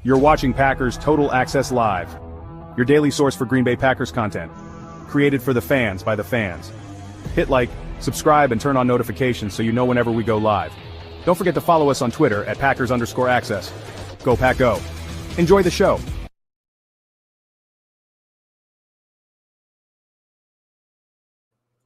You're watching Packers Total Access Live, your daily source for Green Bay Packers content, created for the fans by the fans. Hit like, subscribe, and turn on notifications so you know whenever we go live. Don't forget to follow us on Twitter at Packers_access. Go Pack Go. Enjoy the show.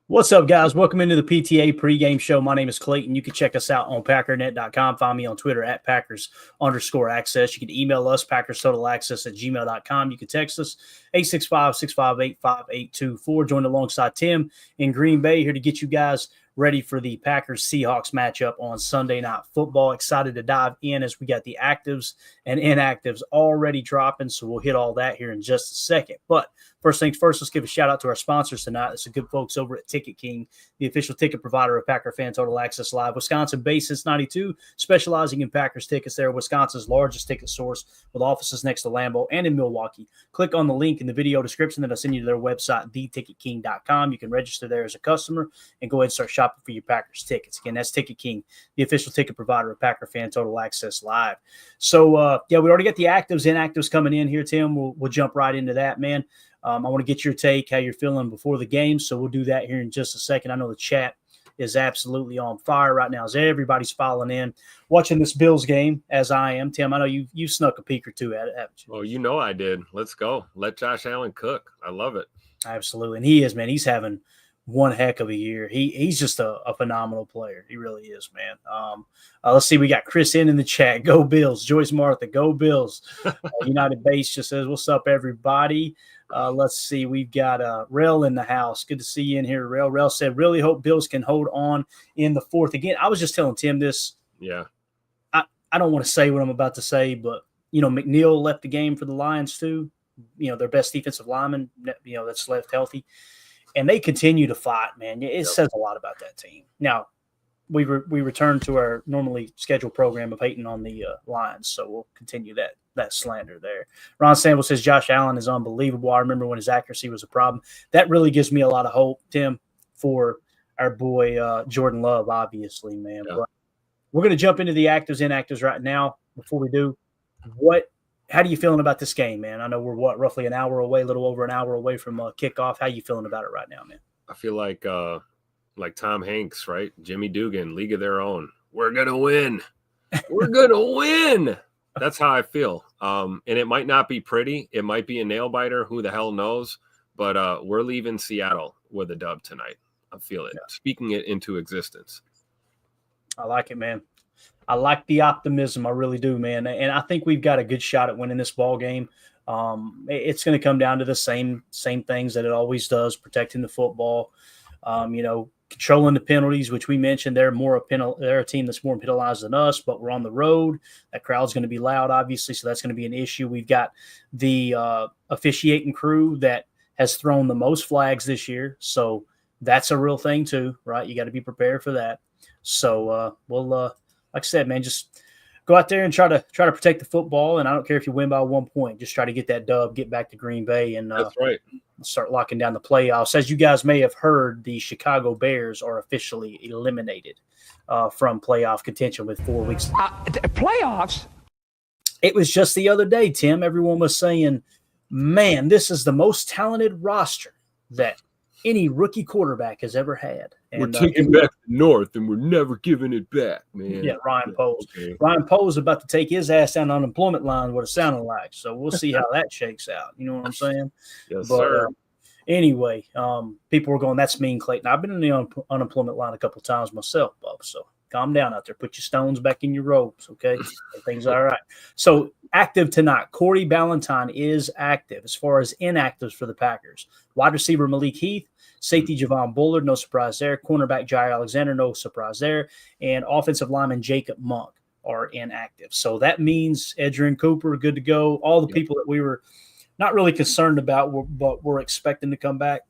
What's up, guys? Welcome into the PTA pregame show. My name is Clayton. You can check us out on Packernet.com. Find me on Twitter at Packers_access. You can email us, PackersTotalAccess@gmail.com. You can text us, 865-658-5824. Join alongside Tim in Green Bay here to get you guys ready for the Packers-Seahawks matchup on Sunday Night Football. Excited to dive in as we got the actives and inactives already dropping, so we'll hit all that here in just a second. But first things first, let's give a shout-out to our sponsors tonight. It's the good folks over at Ticket King, the official ticket provider of Packer Fan Total Access Live. Wisconsin-based since 92, specializing in Packers tickets. They're Wisconsin's largest ticket source with offices next to Lambeau and in Milwaukee. Click on the link in the video description that I'll send you to their website, theticketking.com. You can register there as a customer and go ahead and start shopping for your Packers tickets. Again, that's Ticket King, the official ticket provider of Packer Fan Total Access Live. So, we already got the actives, inactives coming in here, Tim. We'll jump right into that, man. I want to get your take, how you're feeling before the game, so we'll do that here in just a second. I know the chat is absolutely on fire right now as everybody's filing in, watching this Bills game, as I am. Tim, I know you snuck a peek or two at it, haven't you? Oh, you know I did. Let's go. Let Josh Allen cook. I love it. Absolutely, and he is, man. He's having one heck of a year. He's just a phenomenal player. He really is, man. Let's see. We got Chris in the chat. Go Bills. Joyce Martha. Go Bills. United Base just says, what's up, everybody? Let's see. We've got Rel in the house. Good to see you in here, Rel. Rel said, really hope Bills can hold on in the fourth. Again, I was just telling Tim this. Yeah. I don't want to say what I'm about to say, but, McNeil left the game for the Lions too. Their best defensive lineman, that's left healthy. And they continue to fight, man. It says a lot about that team. Now, we return to our normally scheduled program of hating on the Lions, so we'll continue that slander there. Ron Sample says Josh Allen is unbelievable. I remember when his accuracy was a problem. That really gives me a lot of hope, Tim, for our boy Jordan Love, obviously, man. Yeah. But we're going to jump into the actives, inactives right now. Before we do, how are you feeling about this game, man? I know we're roughly an hour away, a little over an hour away from kickoff. How are you feeling about it right now, man? I feel like Tom Hanks, right? Jimmy Dugan, League of Their Own. We're gonna win. We're gonna win. That's how I feel. And it might not be pretty. It might be a nail biter. Who the hell knows? But we're leaving Seattle with a dub tonight. I feel it. Yeah. Speaking it into existence. I like it, man. I like the optimism. I really do, man. And I think we've got a good shot at winning this ball game. It's going to come down to the same things that it always does, protecting the football, controlling the penalties, which we mentioned. They're a team that's more penalized than us, but we're on the road. That crowd's going to be loud, obviously, so that's going to be an issue. We've got the officiating crew that has thrown the most flags this year, so that's a real thing too, right? You got to be prepared for that. So we'll like I said, man, just go out there and try to protect the football. And I don't care if you win by 1 point, just try to get that dub, get back to Green Bay, and that's right. Start locking down the playoffs. As you guys may have heard, the Chicago Bears are officially eliminated from playoff contention with 4 weeks. Playoffs? It was just the other day, Tim. Everyone was saying, man, this is the most talented roster that any rookie quarterback has ever had. And, we're taking back the North, and we're never giving it back, man. Yeah, Ryan Poles. Okay. Ryan Poles about to take his ass down the unemployment line, what it sounded like. So we'll see how that shakes out. You know what I'm saying? Yes, but, sir. Anyway, people were going, that's mean, Clayton. I've been in the unemployment line a couple of times myself, Bob. So calm down out there. Put your stones back in your robes, okay? Everything's all right. So active tonight, Corey Ballantyne is active. As far as inactives for the Packers, wide receiver Malik Heath, safety Javon Bullard, no surprise there. Cornerback Jair Alexander, no surprise there. And offensive lineman Jacob Monk are inactive. So that means Edgerrin Cooper, good to go. All the people that we were not really concerned about, but we're expecting to come back,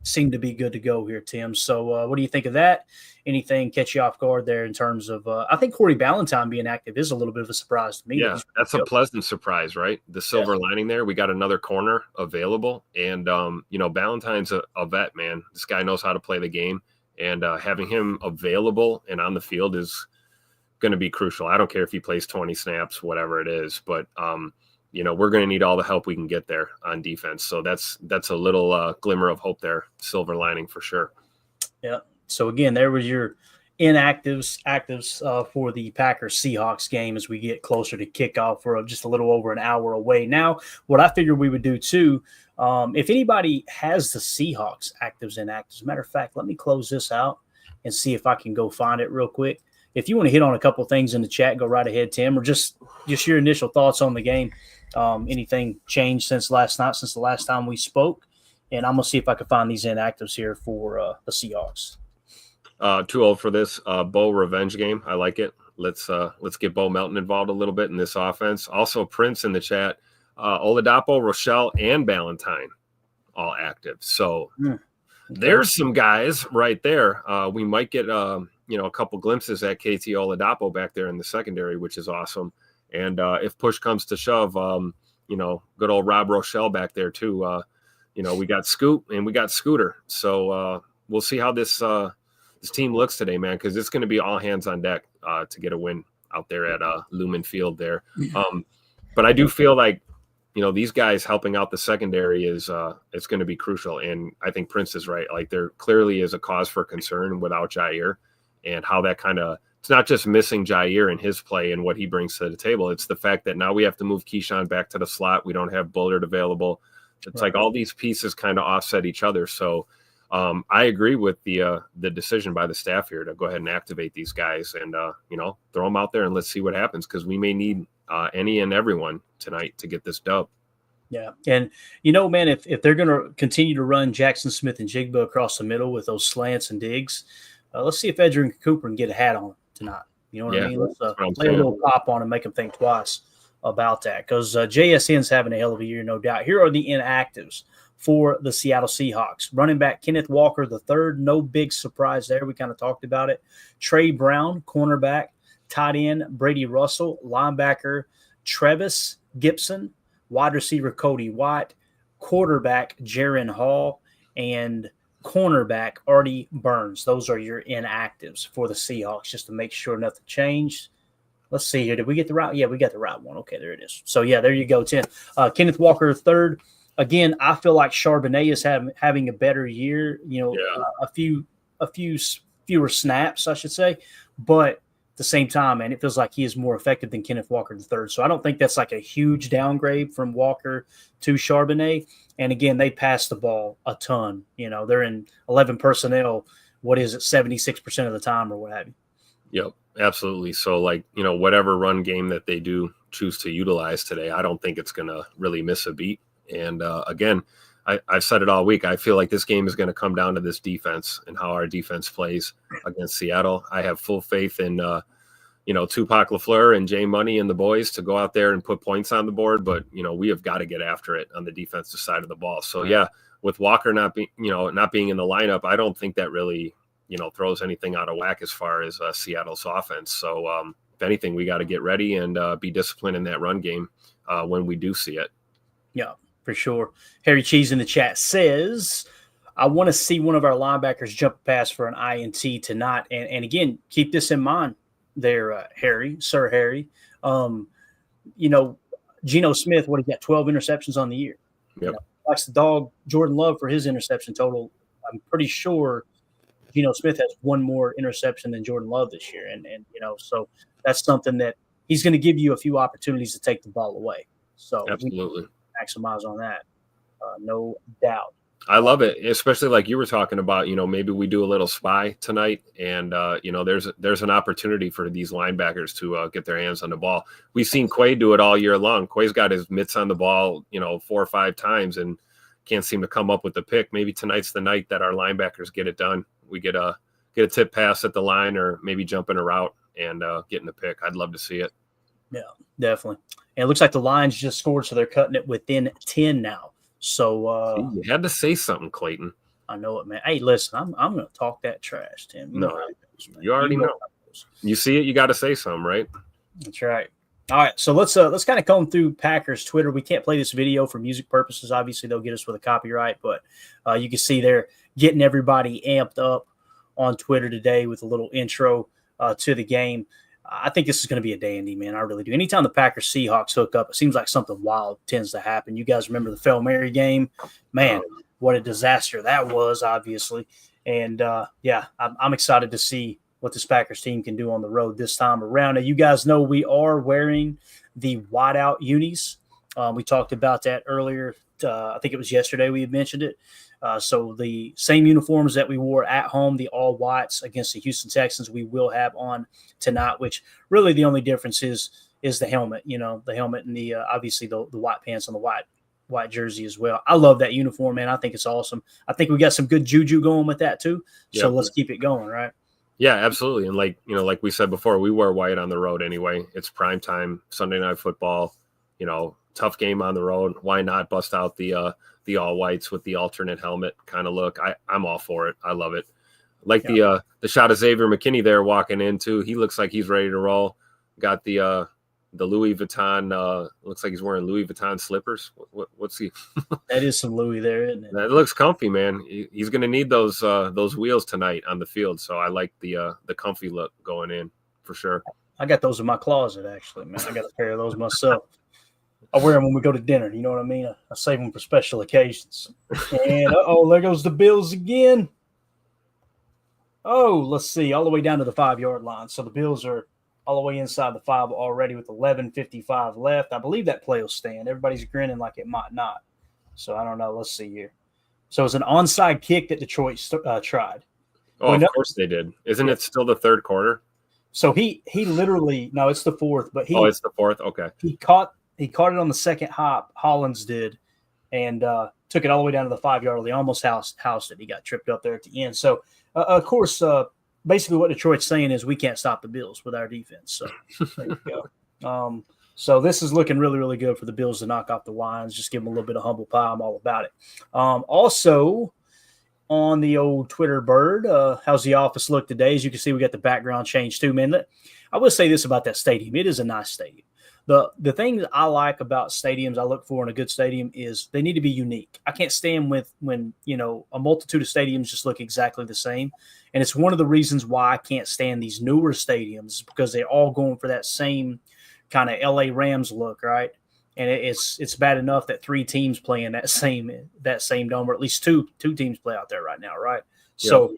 seem to be good to go here, Tim. So what do you think of that? Anything catch you off guard there in terms of I think Corey Ballantyne being active is a little bit of a surprise to me. Yeah, that's a pleasant surprise, right? The silver lining there. We got another corner available. And, Ballantyne's a vet, man. This guy knows how to play the game. And having him available and on the field is going to be crucial. I don't care if he plays 20 snaps, whatever it is, but we're going to need all the help we can get there on defense. So that's a little glimmer of hope there, silver lining for sure. Yeah. So again, there was your actives for the Packers Seahawks game as we get closer to kickoff. We're just a little over an hour away now. What I figured we would do too, if anybody has the Seahawks actives and inactives, matter of fact, let me close this out and see if I can go find it real quick. If you want to hit on a couple things in the chat, go right ahead, Tim, or just your initial thoughts on the game. Anything changed since the last time we spoke? And I'm going to see if I can find these inactives here for the Seahawks. Too old for this Bo revenge game. I like it. Let's get Bo Melton involved a little bit in this offense. Also, Prince in the chat. Oladapo, Rochelle, and Ballantyne all active. So there's some guys right there. We might get a couple glimpses at KT Oladapo back there in the secondary, which is awesome. And if push comes to shove, good old Rob Rochelle back there too. We got Scoot and we got Scooter. So we'll see how this team looks today, man, because it's going to be all hands on deck to get a win out there at Lumen Field there. But I do feel like, these guys helping out the secondary is it's going to be crucial. And I think Prince is right. Like, there clearly is a cause for concern without Jair, and how that it's not just missing Jair and his play and what he brings to the table. It's the fact that now we have to move Keyshawn back to the slot. We don't have Bullard available. It's like all these pieces kind of offset each other. So I agree with the decision by the staff here to go ahead and activate these guys and, throw them out there and let's see what happens, because we may need any and everyone tonight to get this dub. Yeah. And, man, if they're going to continue to run Jackson Smith and Jigba across the middle with those slants and digs, let's see if Edgerrin Cooper can get a hat on tonight. You know what I mean? Let's play a little pop on and make them think twice about that, because JSN's having a hell of a year, no doubt. Here are the inactives for the Seattle Seahawks. Running back Kenneth Walker III, no big surprise there. We kind of talked about it. Trey Brown, cornerback. Tight end Brady Russell. Linebacker Trevis Gibson. Wide receiver Cody White. Quarterback Jaron Hall. And cornerback Artie Burns. Those are your inactives for the Seahawks, just to make sure nothing changed. Let's see here. Did we get the right? Yeah, we got the right one. Okay, there it is. So, yeah, there you go, Tim. Kenneth Walker III. Again, I feel like Charbonnet is having a better year. A few fewer snaps, I should say. But at the same time, man, it feels like he is more effective than Kenneth Walker III. So I don't think that's like a huge downgrade from Walker to Charbonnet. And, again, they pass the ball a ton. They're in 11 personnel, 76% of the time or what have you. Yep, absolutely. So, whatever run game that they do choose to utilize today, I don't think it's going to really miss a beat. And, again, I've said it all week. I feel like this game is going to come down to this defense and how our defense plays against Seattle. I have full faith in, Tupac LaFleur and Jay Money and the boys to go out there and put points on the board. But, we have got to get after it on the defensive side of the ball. So, yeah, with Walker not being in the lineup, I don't think that really, throws anything out of whack as far as Seattle's offense. So, if anything, we got to get ready and be disciplined in that run game when we do see it. Yeah. For sure. Harry Cheese in the chat says, I want to see one of our linebackers jump past for an INT tonight. And again, keep this in mind there, Harry, Sir Harry. Geno Smith, he got 12 interceptions on the year. Yep. Likes the dog Jordan Love for his interception total. I'm pretty sure Geno Smith has one more interception than Jordan Love this year. And so that's something that he's going to give you a few opportunities to take the ball away. So absolutely. Maximize on that, no doubt. I love it, especially like you were talking about. Maybe we do a little spy tonight, and there's an opportunity for these linebackers to get their hands on the ball. We've seen Quay do it all year long. Quay's got his mitts on the ball, 4 or 5 times, and can't seem to come up with the pick. Maybe tonight's the night that our linebackers get it done. We get a tip pass at the line, or maybe jump in a route and getting the pick. I'd love to see it. Yeah, definitely. And it looks like the Lions just scored, so they're cutting it within 10 now. So you had to say something, Clayton. I know it, man. Hey, listen, I'm going to talk that trash, Tim. You already know. You see it, you got to say something, right? That's right. All right, so let's kind of comb through Packers Twitter. We can't play this video for music purposes. Obviously, they'll get us with a copyright, but you can see they're getting everybody amped up on Twitter today with a little intro to the game. I think this is going to be a dandy, man. I really do. Anytime the Packers Seahawks hook up, it seems like something wild tends to happen. You guys remember the Fail Mary game? Man, what a disaster that was, obviously. And I'm excited to see what this Packers team can do on the road this time around. Now, you guys know we are wearing the whiteout unis. We talked about that earlier. I think it was yesterday we had mentioned it. So the same uniforms that we wore at home, the all whites against the Houston Texans, we will have on tonight, which really the only difference is the helmet, the helmet and the obviously the white pants on the white jersey as well. I love that uniform, man. I think it's awesome. I think we got some good juju going with that too. So let's keep it going, right? Yeah, absolutely. And like we said before, we wear white on the road anyway. It's prime time, Sunday Night Football, tough game on the road. Why not bust out the all whites with the alternate helmet kind of look? I'm all for it. I love it. Like the shot of Xavier McKinney there walking in too. He looks like he's ready to roll. Got the Louis Vuitton. Looks like he's wearing Louis Vuitton slippers. What's he? That is some Louis there, isn't it? That looks comfy, man. He's going to need those wheels tonight on the field. So I like the comfy look going in for sure. I got those in my closet, actually, man. I got a pair of those myself. I wear them when we go to dinner. You know what I mean? I save them for special occasions. And, there goes the Bills again. Oh, let's see. All the way down to the 5-yard line. So the Bills are all the way inside the 5 already with 11:55 left. I believe that play will stand. Everybody's grinning like it might not. So I don't know. Let's see here. So it's an onside kick that Detroit tried. Oh, of course they did. Isn't it still the third quarter? So he literally – no, it's the fourth. But it's the fourth? Okay. He caught it on the second hop, Hollins did, and took it all the way down to the 5-yard line. He almost housed it. He got tripped up there at the end. So, of course, basically what Detroit's saying is we can't stop the Bills with our defense. So, there you go. So this is looking really, really good for the Bills to knock off the Lions. Just give them a little bit of humble pie. I'm all about it. Also, on the old Twitter bird, how's the office look today? As you can see, we got the background change too, man. I will say this about that stadium. It is a nice stadium. The thing that I like about stadiums, I look for in a good stadium, is they need to be unique. I can't stand when a multitude of stadiums just look exactly the same. And it's one of the reasons why I can't stand these newer stadiums, because they're all going for that same kind of LA Rams look, right? And it's bad enough that 3 teams play in that same dome, or at least two teams play out there right now, right? Yep. So,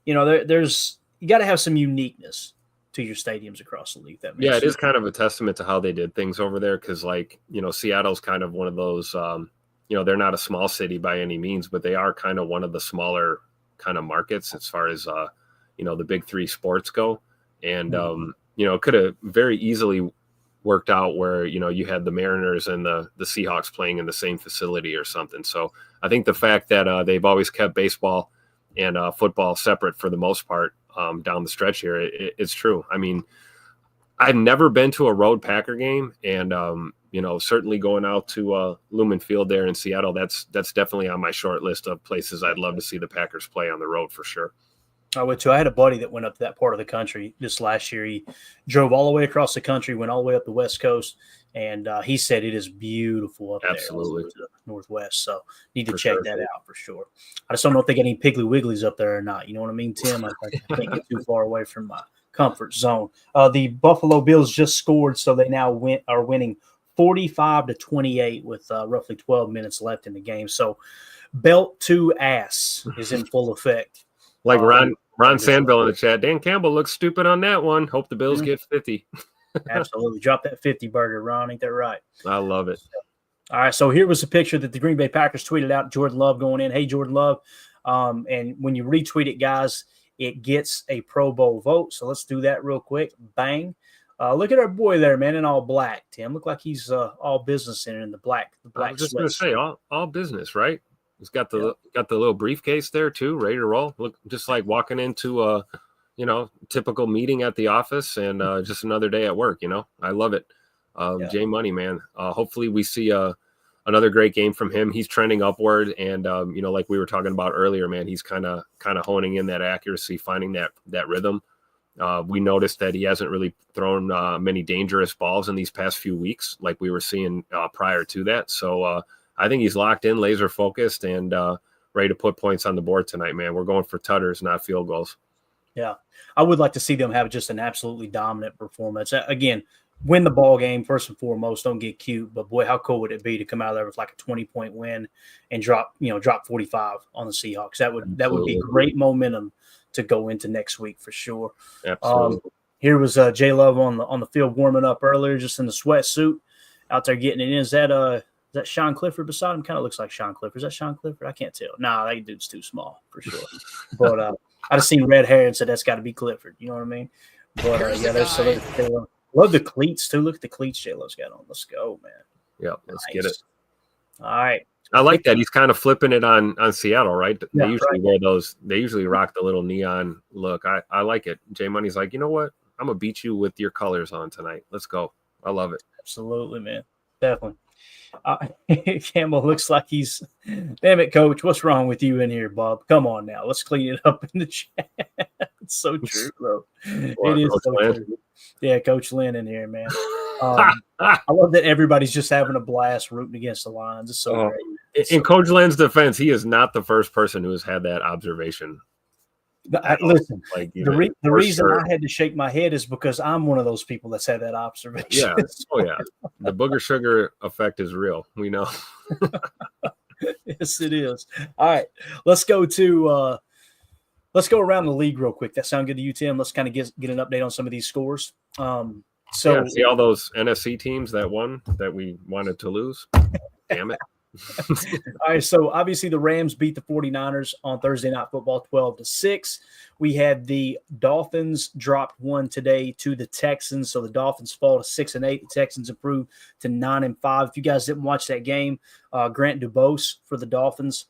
there's you got to have some uniqueness to your stadiums across the league. That makes sense. It is kind of a testament to how they did things over there, because Seattle's kind of one of those they're not a small city by any means, but they are kind of one of the smaller kind of markets as far as the big 3 sports go. And it could have very easily worked out where you had the Mariners and the Seahawks playing in the same facility or something. So I think the fact that they've always kept baseball and football separate for the most part down the stretch here, it's true. I mean, I've never been to a road Packer game, and certainly going out to Lumen Field there in Seattle, that's definitely on my short list of places I'd love to see the Packers play on the road for sure. I went to. I had a buddy that went up to that part of the country this last year. He drove all the way across the country, went all the way up the West Coast, and he said it is beautiful up Absolutely. there, to the Northwest. So need to check that out for sure. I just don't know if they got any Piggly Wigglies up there or not. You know what I mean, Tim? I can't get too far away from my comfort zone. The Buffalo Bills just scored, so they now are winning 45-28 with roughly 12 minutes left in the game. So belt to ass is in full effect. Like Ron Sandville in the chat, Dan Campbell looks stupid on that one. Hope the Bills get 50. Absolutely. Drop that 50 burger, Ron. Ain't that right? I love it. All right, so here was a picture that the Green Bay Packers tweeted out. Jordan Love going in. Hey, Jordan Love. And when you retweet it, guys, it gets a Pro Bowl vote. So let's do that real quick. Bang. Look at our boy there, man, in all black, Tim. Look like he's all business in the black. I was just going to say, all business, right? He's got the little briefcase there too, ready to roll. Look, just like walking into a typical meeting at the office, and just another day at work. I love it. Jay Money, man. Hopefully we see another great game from him. He's trending upward, and like we were talking about earlier, man, he's kind of honing in that accuracy, finding that rhythm. We noticed that he hasn't really thrown many dangerous balls in these past few weeks, like we were seeing prior to that. So I think he's locked in, laser focused, and ready to put points on the board tonight, man. We're going for tutters, not field goals. Yeah, I would like to see them have just an absolutely dominant performance. Again, win the ball game first and foremost. Don't get cute, but boy, how cool would it be to come out of there with like a 20-point win and drop 45 on the Seahawks? That would be Absolutely. great momentum to go into next week for sure. Absolutely. Here was J Love on the field warming up earlier, just in the sweatsuit, out there getting it in. Is that Sean Clifford beside him? Kind of looks like Sean Clifford. Is that Sean Clifford? I can't tell. Nah, that dude's too small for sure. But I just seen red hair and said that's got to be Clifford. You know what I mean? But yeah, there's some. Love the cleats too. Look at the cleats J-Lo's got on. Let's go, man. Yeah, let's get it. All right. I like that. He's kind of flipping it on Seattle, right? They Yeah, usually wear those. They usually rock the little neon look. I like it. J Money's like, you know what? I'm gonna beat you with your colors on tonight. Let's go. I love it. Absolutely, man. Definitely. Campbell looks like he's. Damn it, Coach. What's wrong with you in here, Bob? Come on now. Let's clean it up in the chat. It's so true, bro. It is so true. Yeah, Coach Lynn in here, man. I love that everybody's just having a blast rooting against the Lions. It's so great. In Coach Lynn's defense, he is not the first person who has had that observation. Listen, the reason I had to shake my head is because I'm one of those people that's had that observation. Yeah. Oh, yeah. The booger sugar effect is real. We know. Yes, it is. All right. Let's go around the league real quick. That sound good to you, Tim? Let's kind of get an update on some of these scores. See all those NFC teams that won that we wanted to lose. Damn it. All right, so obviously the Rams beat the 49ers on Thursday Night Football 12-6. We had the Dolphins dropped one today to the Texans, so the Dolphins fall to 6-8. The Texans improved to 9-5. If you guys didn't watch that game, Grant Dubose for the Dolphins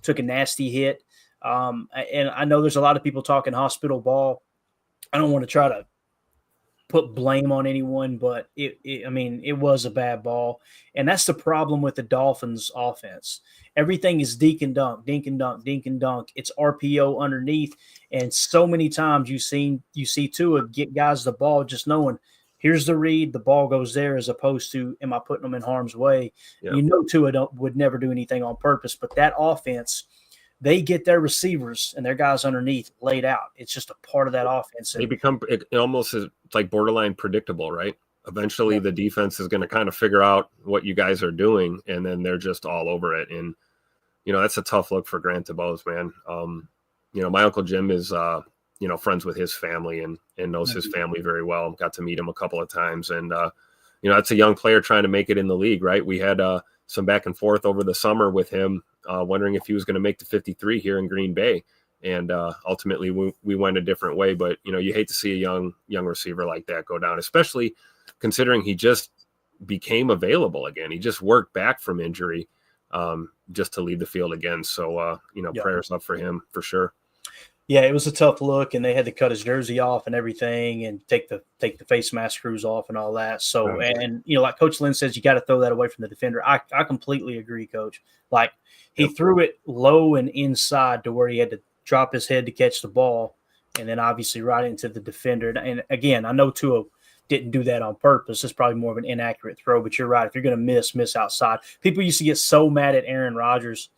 took a nasty hit. And I know there's a lot of people talking hospital ball. I don't want to try to put blame on anyone, but it was a bad ball. And that's the problem with the Dolphins offense. Everything is dink and dunk, dink and dunk, dink and dunk. It's RPO underneath. And so many times you see Tua get guys the ball just knowing here's the read, the ball goes there, as opposed to, am I putting them in harm's way? Yeah. You know Tua would never do anything on purpose, but that offense, they get their receivers and their guys underneath laid out. It's just a part of that offense. They become it almost is like borderline predictable, right? Eventually the defense is going to kind of figure out what you guys are doing, and then they're just all over it. And, that's a tough look for Grant DeBose, man. My Uncle Jim is, friends with his family and knows his family very well. Got to meet him a couple of times. And, that's a young player trying to make it in the league, right? We had some back and forth over the summer with him, wondering if he was going to make the 53 here in Green Bay. And ultimately we went a different way. But, you hate to see a young receiver like that go down, especially considering he just became available again. He just worked back from injury just to leave the field again. So, prayers up for him for sure. Yeah, it was a tough look, and they had to cut his jersey off and everything and take the face mask screws off and all that. So, and like Coach Lynn says, you got to throw that away from the defender. I completely agree, Coach. Like, he threw it low and inside to where he had to drop his head to catch the ball, and then obviously right into the defender. And again, I know Tua didn't do that on purpose. It's probably more of an inaccurate throw, but you're right. If you're going to miss outside. People used to get so mad at Aaron Rodgers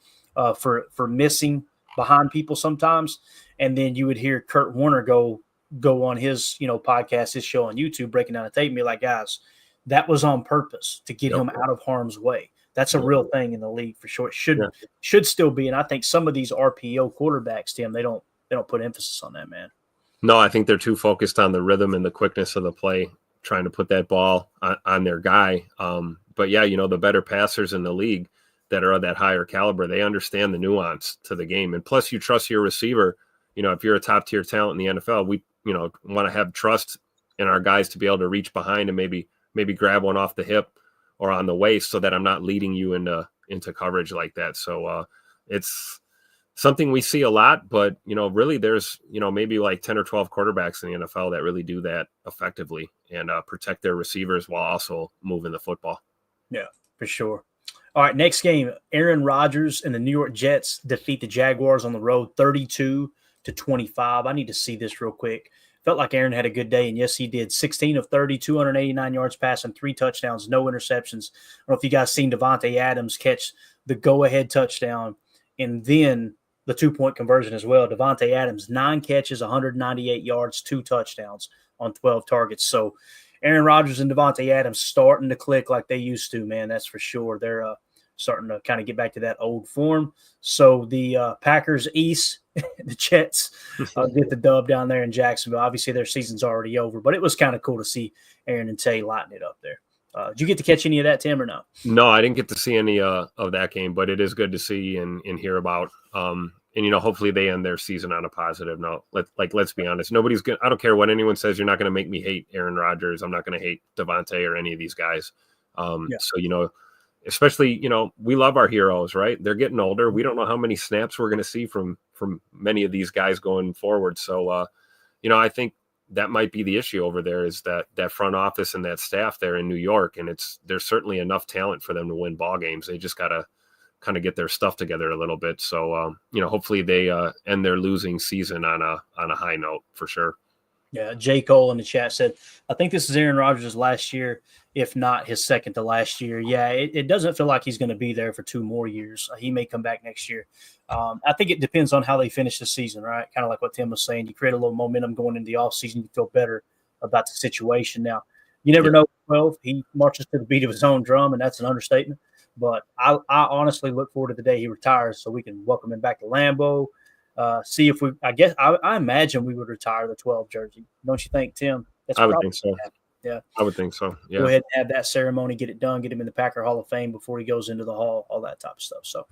for missing behind people sometimes. And then you would hear Kurt Warner go on his, podcast, his show on YouTube, breaking down the tape and be like, guys, that was on purpose to get him out of harm's way. That's a real thing in the league for sure. It should still be. And I think some of these RPO quarterbacks, Tim, they don't put emphasis on that, man. No, I think they're too focused on the rhythm and the quickness of the play, trying to put that ball on their guy. But yeah, the better passers in the league that are of that higher caliber, they understand the nuance to the game. And plus you trust your receiver. If you're a top tier talent in the NFL, we, want to have trust in our guys to be able to reach behind and maybe grab one off the hip or on the waist so that I'm not leading you into coverage like that. So it's something we see a lot, but, really there's, maybe like 10 or 12 quarterbacks in the NFL that really do that effectively and protect their receivers while also moving the football. Yeah, for sure. All right, next game, Aaron Rodgers and the New York Jets defeat the Jaguars on the road 32-25. I need to see this real quick. Felt like Aaron had a good day, and yes, he did. 16 of 30, 289 yards passing, 3 touchdowns, no interceptions. I don't know if you guys seen Devontae Adams catch the go-ahead touchdown and then the 2-point conversion as well. Devontae Adams, 9 catches, 198 yards, 2 touchdowns on 12 targets. So Aaron Rodgers and Devontae Adams starting to click like they used to, man. That's for sure. They're starting to kind of get back to that old form. So the Packers East, the Jets get the dub down there in Jacksonville. Obviously, their season's already over, but it was kind of cool to see Aaron and Tay lighting it up there. Did you get to catch any of that, Tim, or no? No, I didn't get to see any of that game, but it is good to see and hear about. And, hopefully they end their season on a positive note. Let's be honest. Nobody's going to – I don't care what anyone says. You're not going to make me hate Aaron Rodgers. I'm not going to hate Devontae or any of these guys. So, especially, we love our heroes, right? They're getting older. We don't know how many snaps we're going to see from many of these guys going forward. So, I think that might be the issue over there is that front office and that staff there in New York. And there's certainly enough talent for them to win ball games. They just got to kind of get their stuff together a little bit. So, hopefully they end their losing season on a high note for sure. Yeah, J. Cole in the chat said, I think this is Aaron Rodgers' last year, if not his second to last year. Yeah, it doesn't feel like he's going to be there for 2 more years. He may come back next year. I think it depends on how they finish the season, right? Kind of like what Tim was saying. You create a little momentum going into the offseason. You feel better about the situation. Now, you never know. 12, he marches to the beat of his own drum, and that's an understatement. But I honestly look forward to the day he retires so we can welcome him back to Lambeau. See if I imagine we would retire the 12 jersey. Don't you think, Tim? I would think so. Yeah. I would think so. Yeah. Go ahead and have that ceremony, get it done, get him in the Packer Hall of Fame before he goes into the Hall, all that type of stuff. So,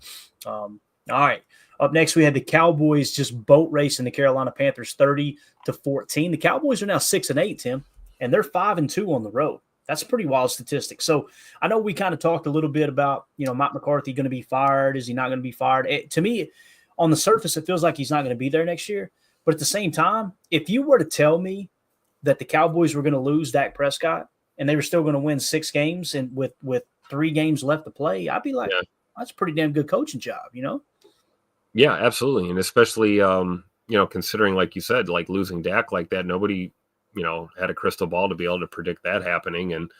all right. Up next, we had the Cowboys just boat racing the Carolina Panthers 30-14. The Cowboys are now 6-8, Tim, and they're 5-2 on the road. That's a pretty wild statistic. So I know we kind of talked a little bit about, Mike McCarthy going to be fired. Is he not going to be fired? To me, on the surface, it feels like he's not going to be there next year. But at the same time, if you were to tell me that the Cowboys were going to lose Dak Prescott and they were still going to win 6 games and with 3 games left to play, I'd be like, that's a pretty damn good coaching job, Yeah, absolutely. And especially, considering, like you said, like losing Dak like that, nobody – had a crystal ball to be able to predict that happening. And,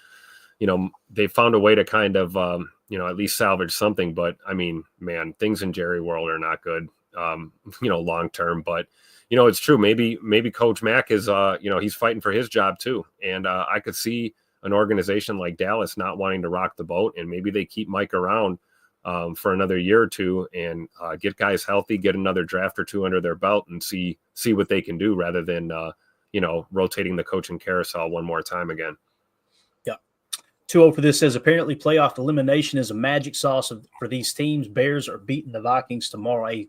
they found a way to kind of, at least salvage something. But I mean, man, things in Jerry world are not good, long term. But, it's true. Maybe Coach Mack is, he's fighting for his job too. And I could see an organization like Dallas not wanting to rock the boat. And maybe they keep Mike around for another year or two and get guys healthy, get another draft or 2 under their belt and see what they can do rather than, rotating the coaching carousel one more time again. Yeah. 2-0 for this says, apparently playoff elimination is a magic sauce for these teams. Bears are beating the Vikings tomorrow. Hey,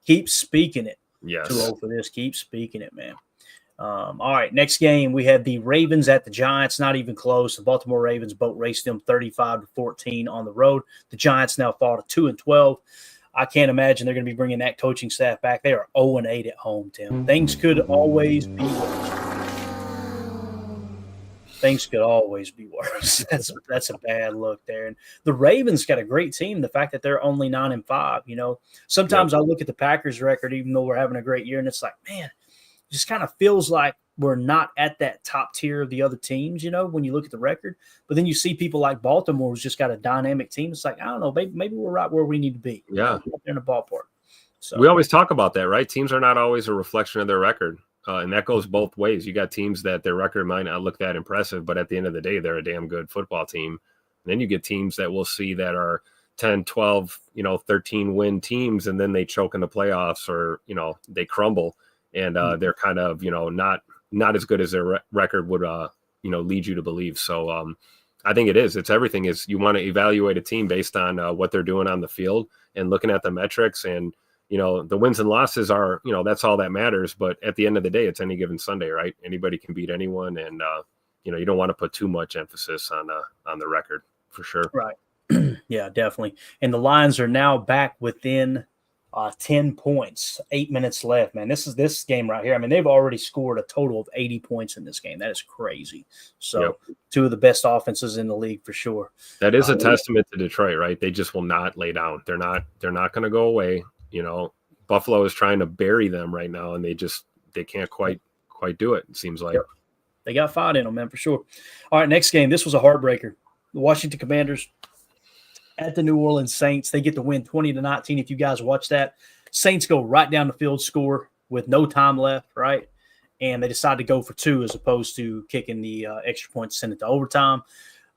keep speaking it. Yes. 2-0 for this. Keep speaking it, man. All right, next game, we had the Ravens at the Giants, not even close. The Baltimore Ravens boat raced them 35-14 on the road. The Giants now fall to 2-12. I can't imagine they're going to be bringing that coaching staff back. They are 0-8 at home, Tim. Things could always be worse. Things could always be worse. That's a bad look there. And the Ravens got a great team. The fact that they're only 9-5, sometimes I look at the Packers record, even though we're having a great year, and it's like, man, it just kind of feels like we're not at that top tier of the other teams, when you look at the record. But then you see people like Baltimore who's just got a dynamic team. It's like, I don't know, maybe we're right where we need to be. Yeah. Up there in the ballpark. So we always talk about that, right? Teams are not always a reflection of their record. And that goes both ways. You got teams that their record might not look that impressive, but at the end of the day, they're a damn good football team. And then you get teams that we'll see that are 10, 12, 13 win teams, and then they choke in the playoffs or, they crumble. And they're kind of, not as good as their record would, lead you to believe. So I think it's everything is you want to evaluate a team based on what they're doing on the field and looking at the metrics and, the wins and losses are, that's all that matters. But at the end of the day, it's any given Sunday, right? Anybody can beat anyone. And, you don't want to put too much emphasis on the record for sure. Right. Yeah, definitely. And the Lions are now back within 10 points, 8 minutes left, man. This game right here. I mean, they've already scored a total of 80 points in this game. That is crazy. So 2 of the best offenses in the league for sure. That is a testament to Detroit, right? They just will not lay down. They're not going to go away. Buffalo is trying to bury them right now, and they can't quite do it. It seems like they got fight in them, man, for sure. All right, next game. This was a heartbreaker. The Washington Commanders at the New Orleans Saints. They get the win 20-19. If you guys watch that, Saints go right down the field, score with no time left, right? And they decide to go for 2 as opposed to kicking the extra point to send it to overtime.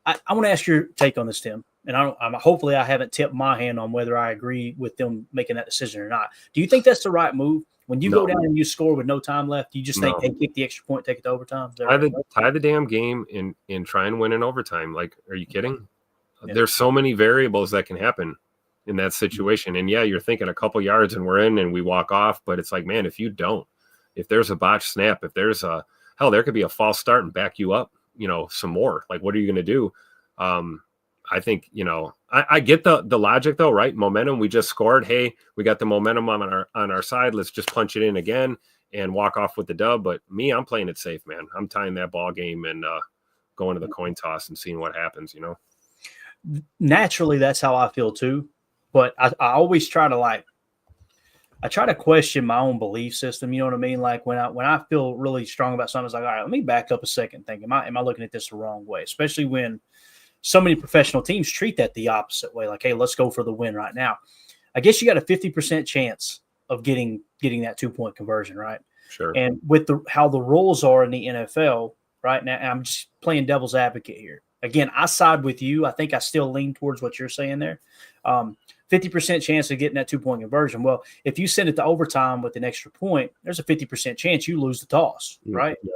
I want to ask your take on this, Tim. And hopefully I haven't tipped my hand on whether I agree with them making that decision or not. Do you think that's the right move? When you go down and you score with no time left, you just think, hey, kick the extra point, take it to overtime? Tie the damn game and try and win in overtime. Like, are you kidding? Yeah. There's so many variables that can happen in that situation. And, yeah, you're thinking a couple yards and we're in and we walk off. But it's like, man, if there's a botched snap, if there's there could be a false start and back you up, some more. Like, what are you going to do? I think, I get the logic though, right? Momentum. We just scored. Hey, we got the momentum on our side. Let's just punch it in again and walk off with the dub. But me, I'm playing it safe, man. I'm tying that ball game and going to the coin toss and seeing what happens, Naturally, that's how I feel too. But I always try to question my own belief system. You know what I mean? Like when I feel really strong about something, it's like, all right, let me back up a second. Think, am I looking at this the wrong way? Especially when so many professional teams treat that the opposite way. Like, hey, let's go for the win right now. I guess you got a 50% chance of getting that 2-point conversion, right? Sure. And with how the rules are in the NFL right now, I'm just playing devil's advocate here. Again, I side with you. I think I still lean towards what you're saying there. 50% chance of getting that 2-point conversion. Well, if you send it to overtime with an extra point, there's a 50% chance you lose the toss, right? Yep.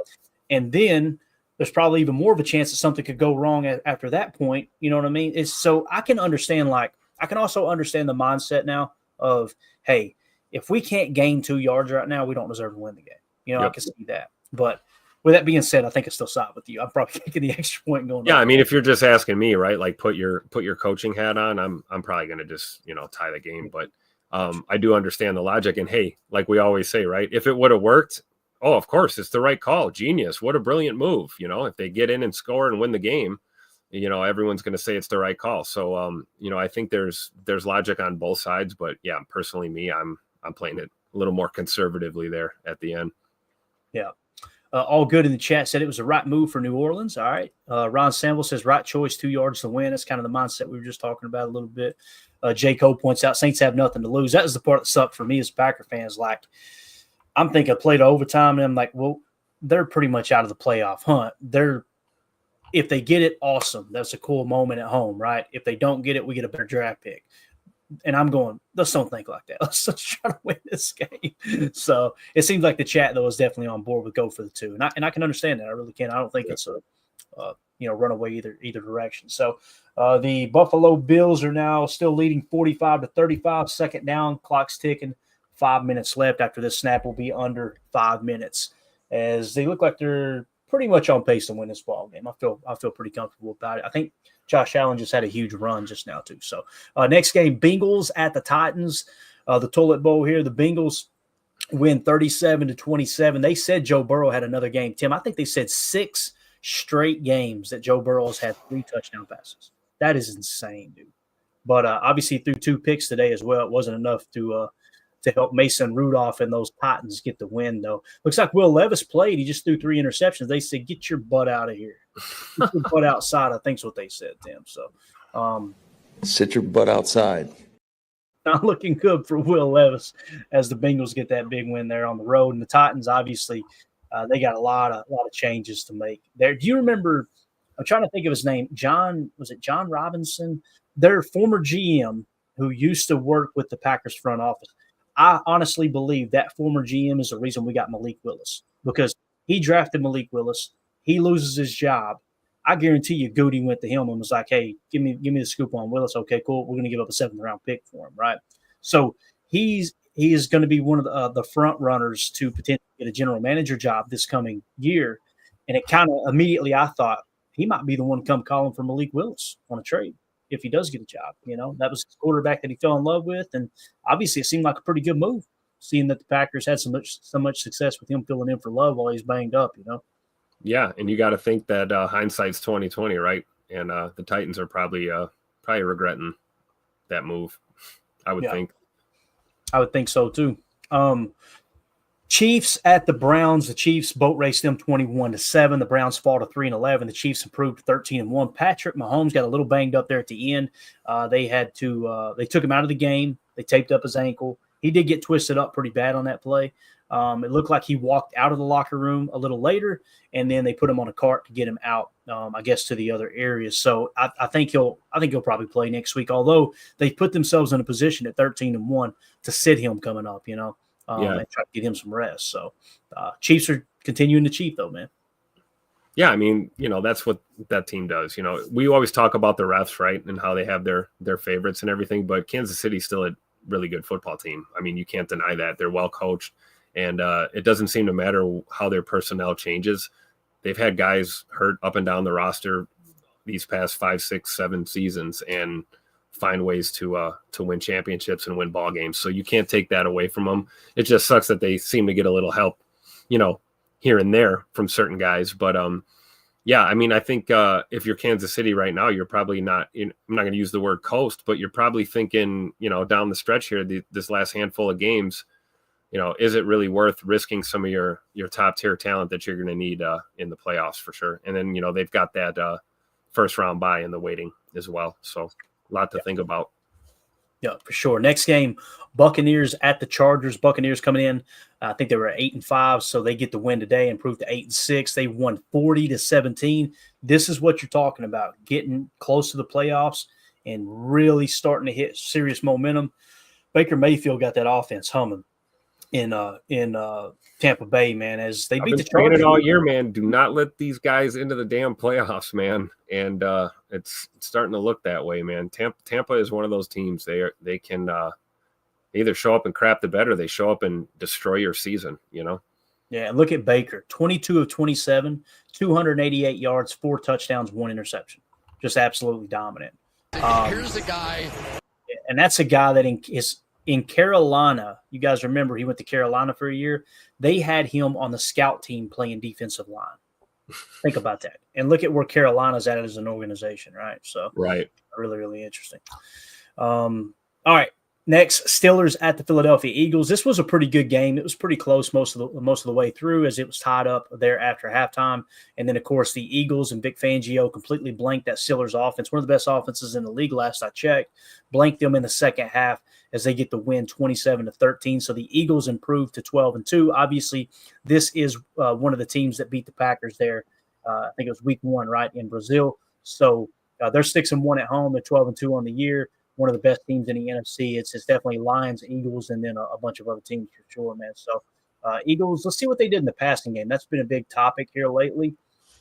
And then there's probably even more of a chance that something could go wrong after that point. You know what I mean? So I can understand, I can also understand the mindset now of, hey, if we can't gain 2 yards right now, we don't deserve to win the game. Yep. I can see that. But with that being said, I think I still side with you. I'm probably taking the extra point and going. Yeah, I mean, if you're just asking me, right, like put your coaching hat on, I'm probably going to just tie the game. But I do understand the logic. And hey, like we always say, right, if it would have worked, oh, of course, it's the right call. Genius. What a brilliant move. If they get in and score and win the game, everyone's going to say it's the right call. So, I think there's logic on both sides. But yeah, personally, me, I'm playing it a little more conservatively there at the end. Yeah. All good in the chat said it was the right move for New Orleans. All right. Ron Sample says right choice, 2 yards to win. That's kind of the mindset we were just talking about a little bit. J. Cole points out Saints have nothing to lose. That was the part that sucked for me as Packer fans. Like, I'm thinking play to overtime, and I'm like, well, they're pretty much out of the playoff hunt. If they get it, awesome. That's a cool moment at home, right? If they don't get it, we get a better draft pick. And I'm going, let's don't think like that. Let's try to win this game. So it seems like the chat, though, is definitely on board with go for the 2. And I can understand that. I really can. I don't think it's a runaway either direction. So the Buffalo Bills are now still leading 45-35. Second down, clock's ticking. 5 minutes left. After this snap will be under 5 minutes, as they look like they're pretty much on pace to win this ball game. I feel pretty comfortable about it. I think Josh Allen just had a huge run just now too. So next game, Bengals at the Titans. The toilet bowl here. The Bengals win 37-27. They said Joe Burrow had another game. Tim, I think they said 6 straight games that Joe Burrow has had 3 touchdown passes. That is insane, dude. But obviously threw 2 picks today as well. It wasn't enough to help Mason Rudolph and those Titans get the win, though. Looks like Will Levis played. He just threw 3 interceptions. They said, get your butt out of here. Get your butt outside, I think is what they said, Tim. So, sit your butt outside. Not looking good for Will Levis as the Bengals get that big win there on the road. And the Titans, obviously, they got a lot of changes to make there. Do you remember – I'm trying to think of his name. John Robinson? Their former GM who used to work with the Packers front office. I honestly believe that former GM is the reason we got Malik Willis, because he drafted Malik Willis. He loses his job. I guarantee you Goody went to him and was like, hey, give me the scoop on Willis. Okay, cool. We're going to give up a 7th-round pick for him, right? So he is going to be one of the front runners to potentially get a general manager job this coming year. And it kind of immediately I thought he might be the one to come calling for Malik Willis on a trade if he does get a job. That was the quarterback that he fell in love with. And obviously it seemed like a pretty good move, seeing that the Packers had so much success with him filling in for Love while he's banged up, Yeah, and you got to think that hindsight's 2020, right? And the Titans are probably regretting that move, I would think. I would think so, too. Chiefs at the Browns. The Chiefs boat raced them 21-7. The Browns fall to 3-11. The Chiefs improved 13-1. Patrick Mahomes got a little banged up there at the end. They took him out of the game. They taped up his ankle. He did get twisted up pretty bad on that play. It looked like he walked out of the locker room a little later, and then they put him on a cart to get him out, I guess, to the other areas. So I think he'll probably play next week. Although they put themselves in a position at 13-1 to sit him coming up, and try to get him some rest. So Chiefs are continuing to cheat, though, man. Yeah, I mean, that's what that team does. We always talk about the refs, right, and how they have their favorites and everything, but Kansas City's still a really good football team. I mean, you can't deny that. They're well coached, and it doesn't seem to matter how their personnel changes. They've had guys hurt up and down the roster these past 5, 6, 7 seasons and find ways to win championships and win ball games. So you can't take that away from them. It just sucks that they seem to get a little help, here and there from certain guys. But yeah, I mean, I think if you're Kansas City right now, you're probably not, I'm not going to use the word coast, but you're probably thinking, down the stretch here, this last handful of games, is it really worth risking some of your top tier talent that you're going to need in the playoffs for sure? And then, they've got that first round bye in the waiting as well. So a lot to think about. Yeah, for sure. Next game, Buccaneers at the Chargers. Buccaneers coming in, I think they were 8-5, so they get the win today, improved to 8-6. They won 40-17. This is what you're talking about, getting close to the playoffs and really starting to hit serious momentum. Baker Mayfield got that offense humming in Tampa Bay, man, as they beat the Chargers. It all year, man. Do not let these guys into the damn playoffs, man. And it's starting to look that way, man. Tampa is one of those teams. They can either show up and crap the bed, or they show up and destroy your season. Yeah, and look at Baker, 22 of 27, 288 yards, 4 touchdowns, 1 interception. Just absolutely dominant. Here's a guy, and that's a guy that is in Carolina. You guys remember he went to Carolina for a year. They had him on the scout team playing defensive line. Think about that. And look at where Carolina's at as an organization, right? So right. Really, really interesting. All right. Next, Steelers at the Philadelphia Eagles. This was a pretty good game. It was pretty close most of the way through, as it was tied up there after halftime. And then, of course, the Eagles and Vic Fangio completely blanked that Steelers offense. One of the best offenses in the league last I checked. Blanked them in the second half as they get the win 27-13. So the Eagles improved to 12-2. Obviously, this is one of the teams that beat the Packers there. I think it was week 1, right, in Brazil. So they're 6-1 at home. They're 12-2 on the year. One of the best teams in the NFC. It's definitely Lions, Eagles, and then a bunch of other teams for sure, man. So Eagles, let's see what they did in the passing game. That's been a big topic here lately.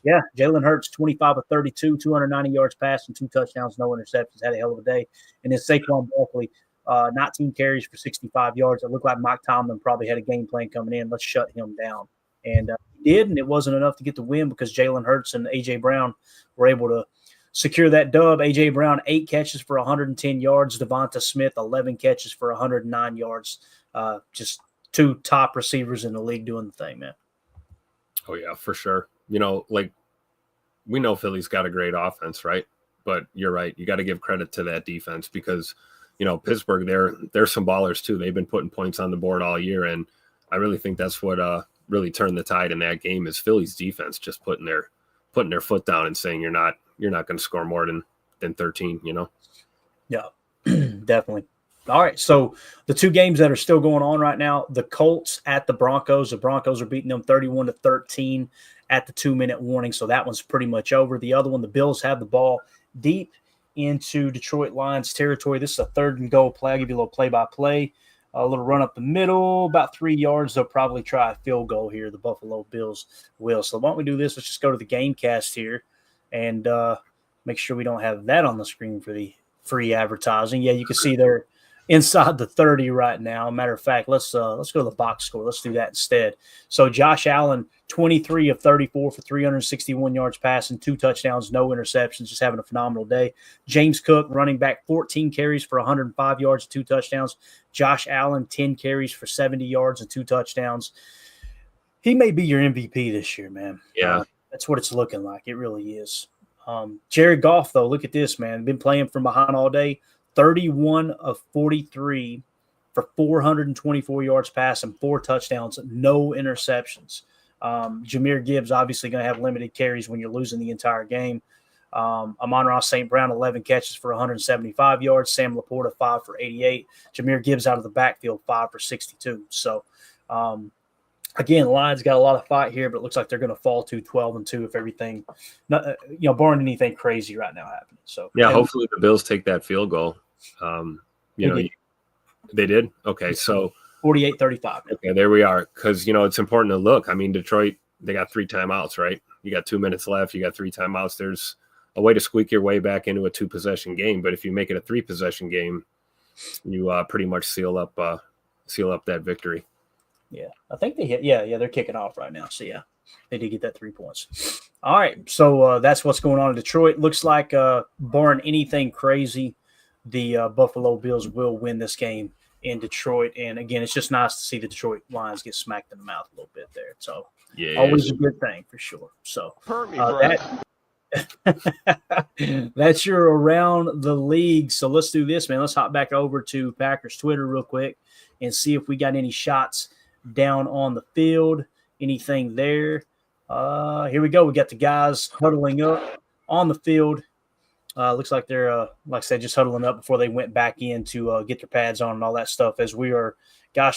Yeah, Jalen Hurts, 25 of 32, 290 yards passing, 2 touchdowns, no interceptions. Had a hell of a day. And then Saquon Barkley, 19 carries for 65 yards. It looked like Mike Tomlin probably had a game plan coming in. Let's shut him down. And he did, and it wasn't enough to get the win because Jalen Hurts and A.J. Brown were able to secure that dub. A.J. Brown, 8 catches for 110 yards. Devonta Smith, 11 catches for 109 yards. Just 2 top receivers in the league doing the thing, man. Oh, yeah, for sure. Like we know Philly's got a great offense, right? But you're right. You got to give credit to that defense because, Pittsburgh, they're some ballers too. They've been putting points on the board all year. And I really think that's what really turned the tide in that game is Philly's defense just putting their foot down and saying you're not going to score more than 13, Yeah, definitely. All right, so the 2 games that are still going on right now, the Colts at the Broncos. The Broncos are beating them 31-13 at the 2-minute warning, so that one's pretty much over. The other one, the Bills have the ball deep into Detroit Lions territory. This is a 3rd and goal play. I'll give you a little play-by-play. A little run up the middle, about 3 yards. They'll probably try a field goal here, the Buffalo Bills will. So why don't we do this? Let's just go to the game cast here and make sure we don't have that on the screen for the free advertising. Yeah, you can see they're inside the 30 right now. Matter of fact, let's go to the box score. Let's do that instead. So Josh Allen, 23 of 34 for 361 yards passing, 2 touchdowns, no interceptions, just having a phenomenal day. James Cook, running back, 14 carries for 105 yards, 2 touchdowns. Josh Allen, 10 carries for 70 yards and 2 touchdowns. He may be your MVP this year, man. Yeah. That's what it's looking like. It really is. Jared Goff, though, look at this, man. Been playing from behind all day. 31 of 43 for 424 yards passing, 4 touchdowns, no interceptions. Jahmyr Gibbs obviously going to have limited carries when you're losing the entire game. Amon-Ra St. Brown, 11 catches for 175 yards. Sam Laporta, 5 for 88. Jameer Gibbs out of the backfield, 5 for 62. So, again, Lions got a lot of fight here, but it looks like they're going to fall to 12-2 if everything, barring anything crazy right now happening. So, yeah, hopefully the Bills take that field goal. They did? Okay, so 48-35. Okay, there we are. Because, it's important to look. I mean, Detroit, they got 3 timeouts, right? You got 2 minutes left. You got 3 timeouts. There's a way to squeak your way back into a 2-possession game. But if you make it a 3-possession game, you pretty much seal up that victory. Yeah, I think they hit. Yeah, they're kicking off right now. So, yeah, they did get that 3 points. All right, so that's what's going on in Detroit. Looks like, barring anything crazy, the Buffalo Bills will win this game in Detroit. And, again, it's just nice to see the Detroit Lions get smacked in the mouth a little bit there. So, always a good thing for sure. So, that's your Around the League. So, let's do this, man. Let's hop back over to Packers Twitter real quick and see if we got any shots down on the field. Anything there? Here we go. We got the guys huddling up on the field. Looks like they're, like I said, just huddling up before they went back in to get their pads on and all that stuff, as we are,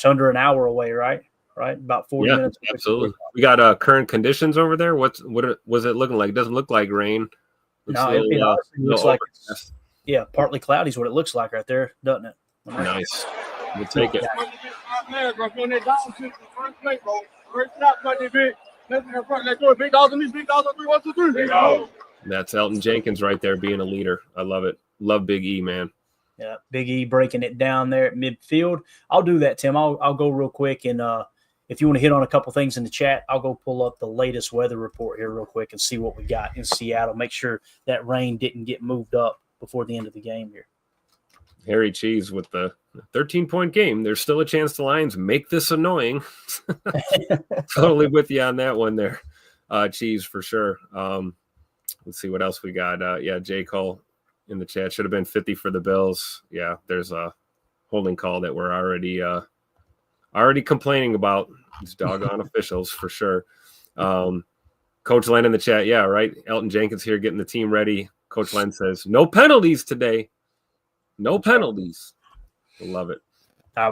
under an hour away, right? About 40 minutes. Absolutely. We got current conditions over there. What was it looking like? It doesn't look like rain. It looks like it's, partly cloudy is what it looks like right there, doesn't it? Nice. We'll take it. That's Elton Jenkins right there being a leader. I love it. Love Big E, man. Yeah, Big E breaking it down there at midfield. I'll do that, Tim. I'll go real quick, and if you want to hit on a couple things in the chat, I'll go pull up the latest weather report here real quick and see what we got in Seattle. Make sure that rain didn't get moved up before the end of the game here. Harry Cheese with the 13-point game. There's still a chance the Lions make this annoying. Totally with you on that one there, Cheese, for sure. Let's see what else we got. J. Cole in the chat. Should have been 50 for the Bills. Yeah, there's a holding call that we're already complaining about. These doggone officials for sure. Coach Len in the chat. Yeah, right. Elton Jenkins here getting the team ready. Coach Len says, no penalties today. No penalties. I love it.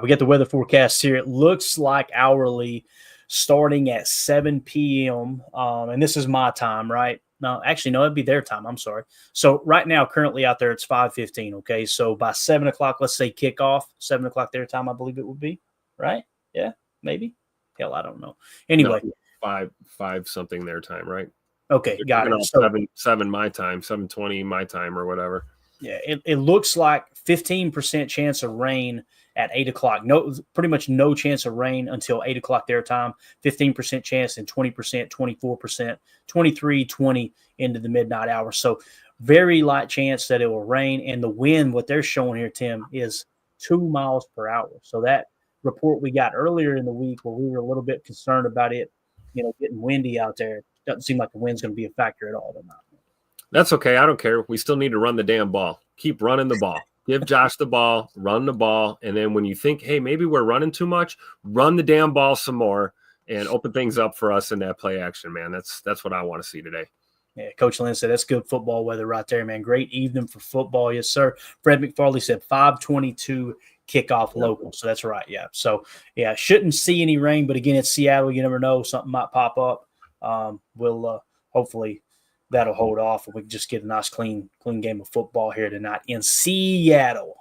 We get the weather forecast here. It looks like hourly starting at 7 p.m. And this is my time, right? No, actually, no, it'd be their time. I'm sorry. So right now, currently out there, it's 5:15. Okay. So by 7 o'clock, let's say kickoff, 7 o'clock their time, I believe it would be. Right? Yeah, maybe. Hell, I don't know. Anyway. No, five something their time, right? Okay. Got it. So, 7 my time, 7:20 my time or whatever. Yeah. It looks like 15% chance of rain at 8 o'clock. No, pretty much no chance of rain until 8 o'clock their time. 15% chance and 20%, 24%, 23, 20 into the midnight hour. So very light chance that it will rain. And the wind, what they're showing here, Tim, is 2 miles per hour. So that report we got earlier in the week where we were a little bit concerned about it, getting windy out there, doesn't seem like the wind's going to be a factor at all tonight. That's okay. I don't care. We still need to run the damn ball. Keep running the ball. Give Josh the ball, run the ball, and then when you think, hey, maybe we're running too much, run the damn ball some more and open things up for us in that play action, man. That's what I want to see today. Yeah, Coach Lynn said that's good football weather right there, man. Great evening for football. Yes, sir. Fred McFarley said 5:22 kickoff local. So that's right. Yeah. So, yeah, shouldn't see any rain, but again, it's Seattle. You never know. Something might pop up. We'll hopefully that'll hold off and we can just get a nice clean game of football here tonight in Seattle.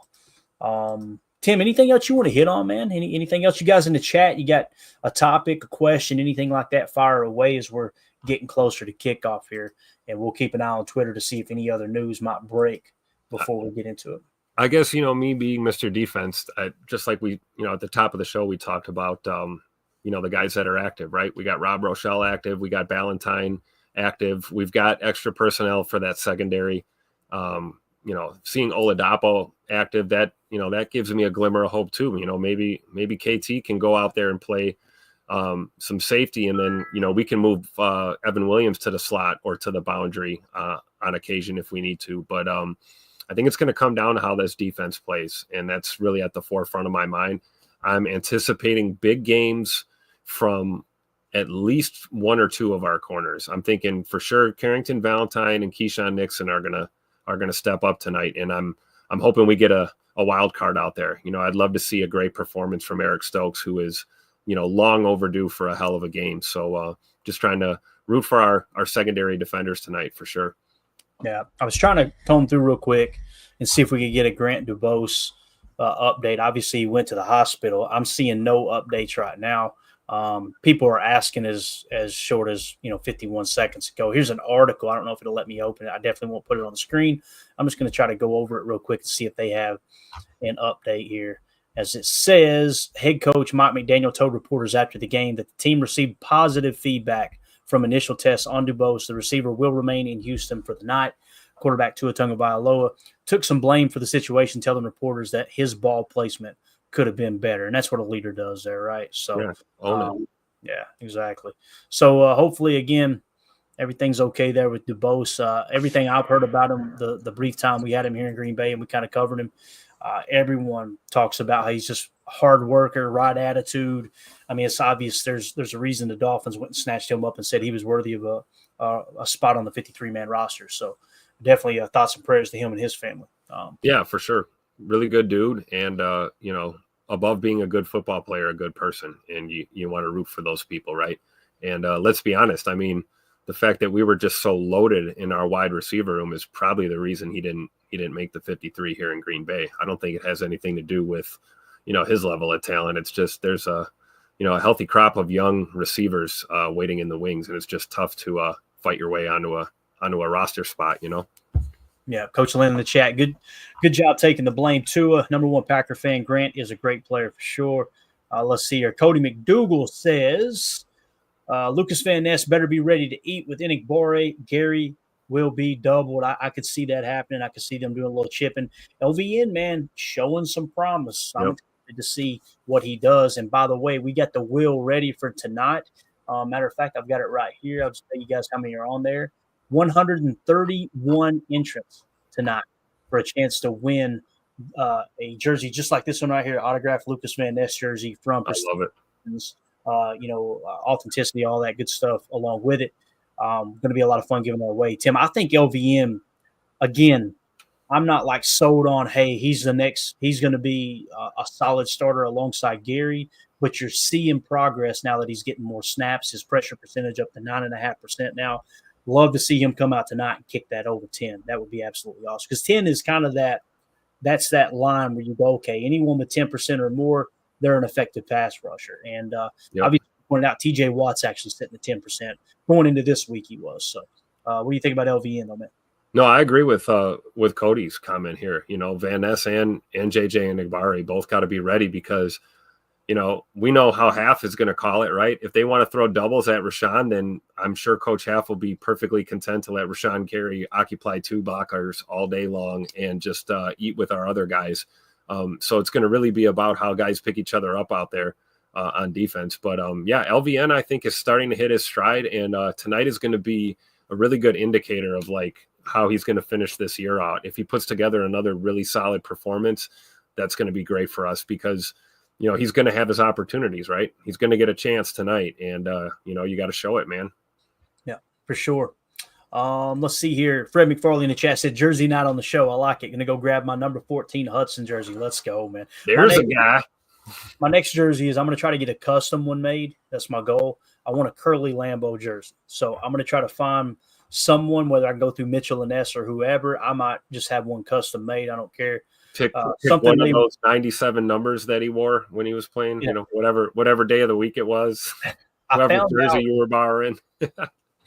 Tim, anything else you want to hit on, man? Anything else you guys in the chat? You got a topic, a question, anything like that, fire away as we're getting closer to kickoff here. And we'll keep an eye on Twitter to see if any other news might break before we get into it. I guess, me being Mr. Defense, just like we, at the top of the show, we talked about, the guys that are active, right? We got Rob Rochelle active. We got Ballantyne active. We've got extra personnel for that secondary. Seeing Oladapo active, that gives me a glimmer of hope too. Maybe KT can go out there and play some safety, and then we can move Evan Williams to the slot or to the boundary on occasion if we need to. But I think it's going to come down to how this defense plays, and that's really at the forefront of my mind. I'm anticipating big games from at least one or two of our corners. I'm thinking for sure Carrington Valentine and Keyshawn Nixon are gonna step up tonight, and I'm hoping we get a wild card out there. I'd love to see a great performance from Eric Stokes, who is long overdue for a hell of a game. So just trying to root for our secondary defenders tonight for sure. Yeah, I was trying to comb through real quick and see if we could get a Grant DuBose update. Obviously, he went to the hospital. I'm seeing no updates right now. People are asking as short as 51 seconds ago. Here's an article. I don't know if it'll let me open it. I definitely won't put it on the screen. I'm just going to try to go over it real quick and see if they have an update here. As it says, head coach Mike McDaniel told reporters after the game that the team received positive feedback from initial tests on DuBose. The receiver will remain in Houston for the night. Quarterback Tua Tagovailoa took some blame for the situation, telling reporters that his ball placement could have been better. And that's what a leader does there, right? So, yeah, exactly. So, hopefully, again, everything's okay there with DuBose. Everything I've heard about him, the brief time we had him here in Green Bay and we kind of covered him, everyone talks about how he's just a hard worker, right attitude. I mean, it's obvious there's a reason the Dolphins went and snatched him up and said he was worthy of a spot on the 53-man roster. So, definitely thoughts and prayers to him and his family. Yeah, for sure. Really good dude. And, above being a good football player, a good person. And you want to root for those people, right? And let's be honest. I mean, the fact that we were just so loaded in our wide receiver room is probably the reason he didn't make the 53 here in Green Bay. I don't think it has anything to do with, his level of talent. It's just there's a healthy crop of young receivers waiting in the wings. And it's just tough to fight your way onto a roster spot, Yeah, Coach Lynn in the chat. Good job taking the blame. Tua, number one Packer fan. Grant is a great player for sure. Let's see here. Cody McDougal says, Lucas Van Ness better be ready to eat with Enigbore. Gary will be doubled. I could see that happening. I could see them doing a little chipping. LVN, man, showing some promise. I'm excited to see what he does. And by the way, we got the wheel ready for tonight. Matter of fact, I've got it right here. I'll just tell you guys how many are on there. 131 entrants tonight for a chance to win a jersey just like this one right here, autographed Lucas Van Ness jersey from I love it. Authenticity, all that good stuff along with it. Going to be a lot of fun giving that away. Tim, I think LVM, again, I'm not like sold on, hey, he's going to be a solid starter alongside Gary, but you're seeing progress now that he's getting more snaps, his pressure percentage up to 9.5% now. Love to see him come out tonight and kick that over 10. That would be absolutely awesome. Because 10 is kind of that's that line where you go, okay, anyone with 10% or more, they're an effective pass rusher. And obviously pointed out TJ Watt's actually sitting at 10%. Going into this week he was. So what do you think about LVN though, man? No, I agree with Cody's comment here. Van Ness and JJ and Enigbare both got to be ready because we know how Half is going to call it, right? If they want to throw doubles at Rashawn, then I'm sure Coach Half will be perfectly content to let Rashawn Gary occupy two blockers all day long and just eat with our other guys. So it's going to really be about how guys pick each other up out there on defense. But, LVN, I think, is starting to hit his stride, and tonight is going to be a really good indicator of, like, how he's going to finish this year out. If he puts together another really solid performance, that's going to be great for us because – he's going to have his opportunities, right? He's going to get a chance tonight, and, you got to show it, man. Yeah, for sure. Let's see here. Fred McFarley in the chat said, jersey night on the show. I like it. Going to go grab my number 14 Hudson jersey. Let's go, man. There's a guy. My next jersey is I'm going to try to get a custom one made. That's my goal. I want a Curly Lambeau jersey. So I'm going to try to find someone, whether I can go through Mitchell and Ness or whoever. I might just have one custom made. I don't care. Pick one of those 97 numbers that he wore when he was playing, whatever day of the week it was, whatever jersey you were borrowing.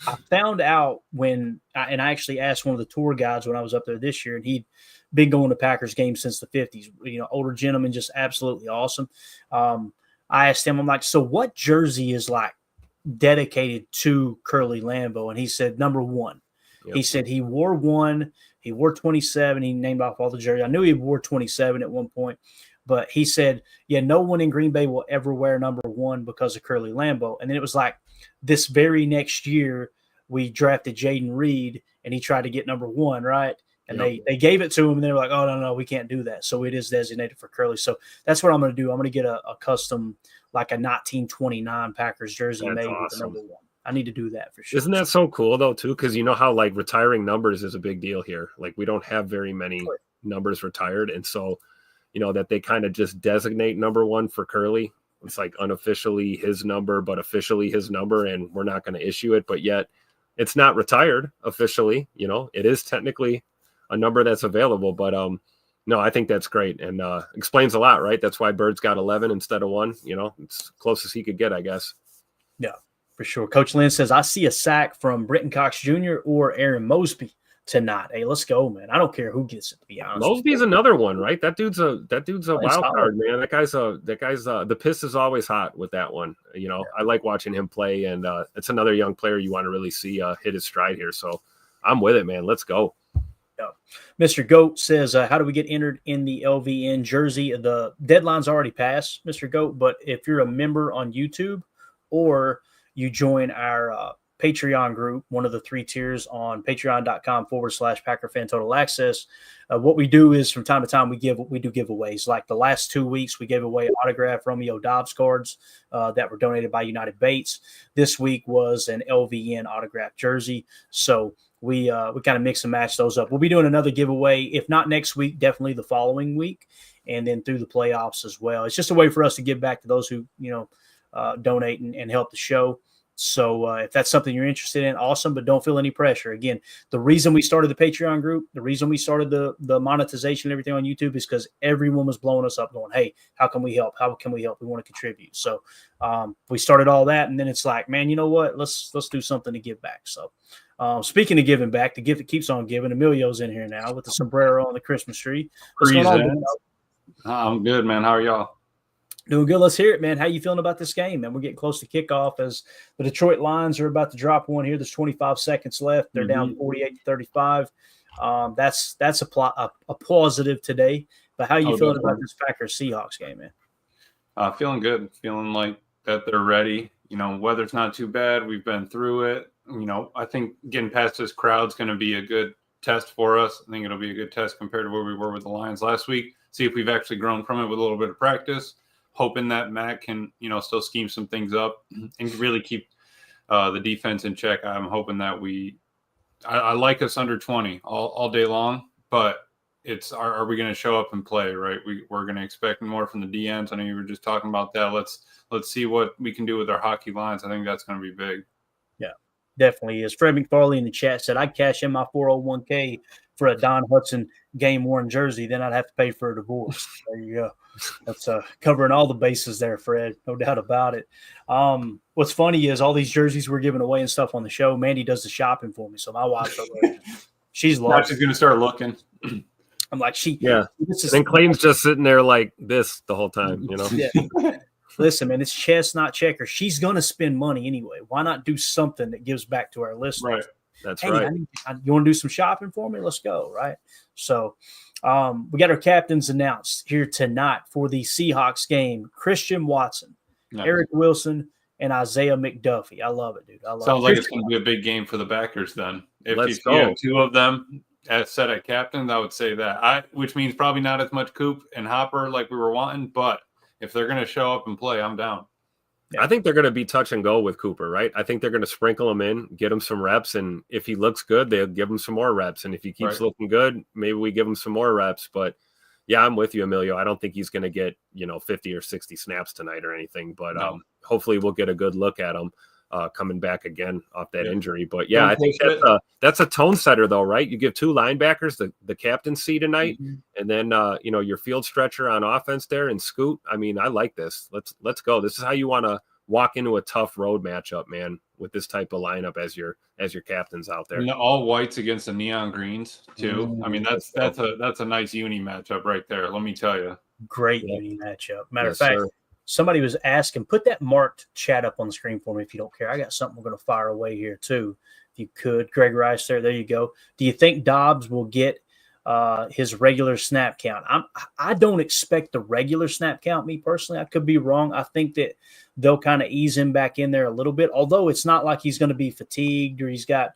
I found out I actually asked one of the tour guides when I was up there this year, and he'd been going to Packers games since the 50s, older gentleman, just absolutely awesome. I asked him, I'm like, so what jersey is like dedicated to Curly Lambeau? And he said, number 1. Yep. He said he wore 1. He wore 27. He named off all the jerseys. I knew he wore 27 at one point, but he said, no one in Green Bay will ever wear number 1 because of Curly Lambeau. And then it was like this very next year, we drafted Jaden Reed, and he tried to get number 1, right? And they gave it to him, and they were like, oh, no, we can't do that. So it is designated for Curly. So that's what I'm going to do. I'm going to get a custom, like a 1929 Packers jersey That's made awesome. with the number 1. I need to do that for sure. Isn't that so cool, though, too? Because you know how, like, retiring numbers is a big deal here. Like, we don't have very many numbers retired. And so, you know, that they kind of just designate number 1 for Curly. It's like unofficially his number, but officially his number, and we're not going to issue it. But yet it's not retired officially. You know, it is technically a number that's available. But no, I think that's great, and explains a lot, right? That's why Bird's got 11 instead of 1. You know, it's close as he could get, I guess. Yeah, for sure. Coach Lynn says, I see a sack from Britton Cox Jr. or Aaron Mosby tonight. Hey, let's go, man. I don't care who gets it, to be honest. Mosby's another one, right? That dude's a wild solid. card, man. That guy's the piss is always hot with that one. You know, I like watching him play, and it's another young player you want to really see hit his stride here. So I'm with it, man. Let's go. Yeah. Mr. Goat says, how do we get entered in the LVN jersey? The deadline's already passed, Mr. Goat, but if you're a member on YouTube or you join our Patreon group, one of the 3 tiers on patreon.com/Packer Fan Total Access. What we do is from time to time we do giveaways. Like the last 2 weeks, we gave away autographed Romeo Dobbs cards that were donated by United Baits. This week was an LVN autographed jersey. So we kind of mix and match those up. We'll be doing another giveaway, if not next week, definitely the following week, and then through the playoffs as well. It's just a way for us to give back to those who donate and help the show. So if that's something you're interested in, awesome, but don't feel any pressure. Again, the reason we started the Patreon group, the reason we started the monetization and everything on YouTube is because everyone was blowing us up going, hey, how can we help? How can we help? We want to contribute. So we started all that, and then it's like, man, you know what? Let's do something to give back. So speaking of giving back, the gift that keeps on giving, Emilio's in here now with the sombrero on the Christmas tree. What's going on? I'm good, man. How are y'all? Doing good. Let's hear it, man. How you feeling about this game, man? We're getting close to kickoff as the Detroit Lions are about to drop one here. There's 25 seconds left. They're down 48-35. That's a positive today. But how you feeling about this Packers Seahawks game, man? Feeling good. Feeling like that they're ready. You know, weather's not too bad. We've been through it. You know, I think getting past this crowd's going to be a good test for us. I think it'll be a good test compared to where we were with the Lions last week. See if we've actually grown from it with a little bit of practice. Hoping that Matt can, still scheme some things up and really keep the defense in check. I'm hoping that I like us under 20 all day long, but are we going to show up and play, right? We're going to expect more from the DNs. I know you were just talking about that. Let's see what we can do with our hockey lines. I think that's going to be big. Yeah, definitely is. Fred McFarley in the chat said, I'd cash in my 401k for a Don Hudson game-worn jersey, then I'd have to pay for a divorce. There you go. That's covering all the bases there, Fred. No doubt about it. What's funny is all these jerseys we're giving away and stuff on the show, Mandy does the shopping for me. So my wife, she's lost. Now she's going to start looking. I'm like, And Clayton's just sitting there like this the whole time, Yeah. Listen, man, it's chess, not checker. She's going to spend money anyway. Why not do something that gives back to our listeners? Right. That's right. You want to do some shopping for me? Let's go, right? So we got our captains announced here tonight for the Seahawks game. Christian Watson, Eric Wilson, and Isaiah McDuffie. I love it, dude. Sounds like it's going to be a big game for the backers then. If you have 2 of them set at captains, I would say that. Which means probably not as much Coop and Hopper like we were wanting, but if they're going to show up and play, I'm down. I think they're going to be touch and go with Cooper, right? I think they're going to sprinkle him in, get him some reps, and if he looks good, they'll give him some more reps. And if he keeps looking good, maybe we give him some more reps. But yeah, I'm with you, Emilio. I don't think he's going to get 50 or 60 snaps tonight or anything. But hopefully we'll get a good look at him coming back again off that injury. But yeah, I think that's a tone setter, though, right? You give 2 linebackers the captaincy tonight, and then your field stretcher on offense there and Scoot. I mean, I like this. Let's go. This is how you want to walk into a tough road matchup, man, with this type of lineup as your captains out there. And all whites against the neon greens too. I mean, that's a nice uni matchup right there. Let me tell you. Great uni matchup. Matter of fact, somebody was asking, put that marked chat up on the screen for me if you don't care. I got something we're going to fire away here too. If you could, Greg Rice there you go. Do you think Dobbs will get his regular snap count? I don't expect the regular snap count, me personally. I could be wrong. I think that they'll kind of ease him back in there a little bit, although it's not like he's going to be fatigued or he's got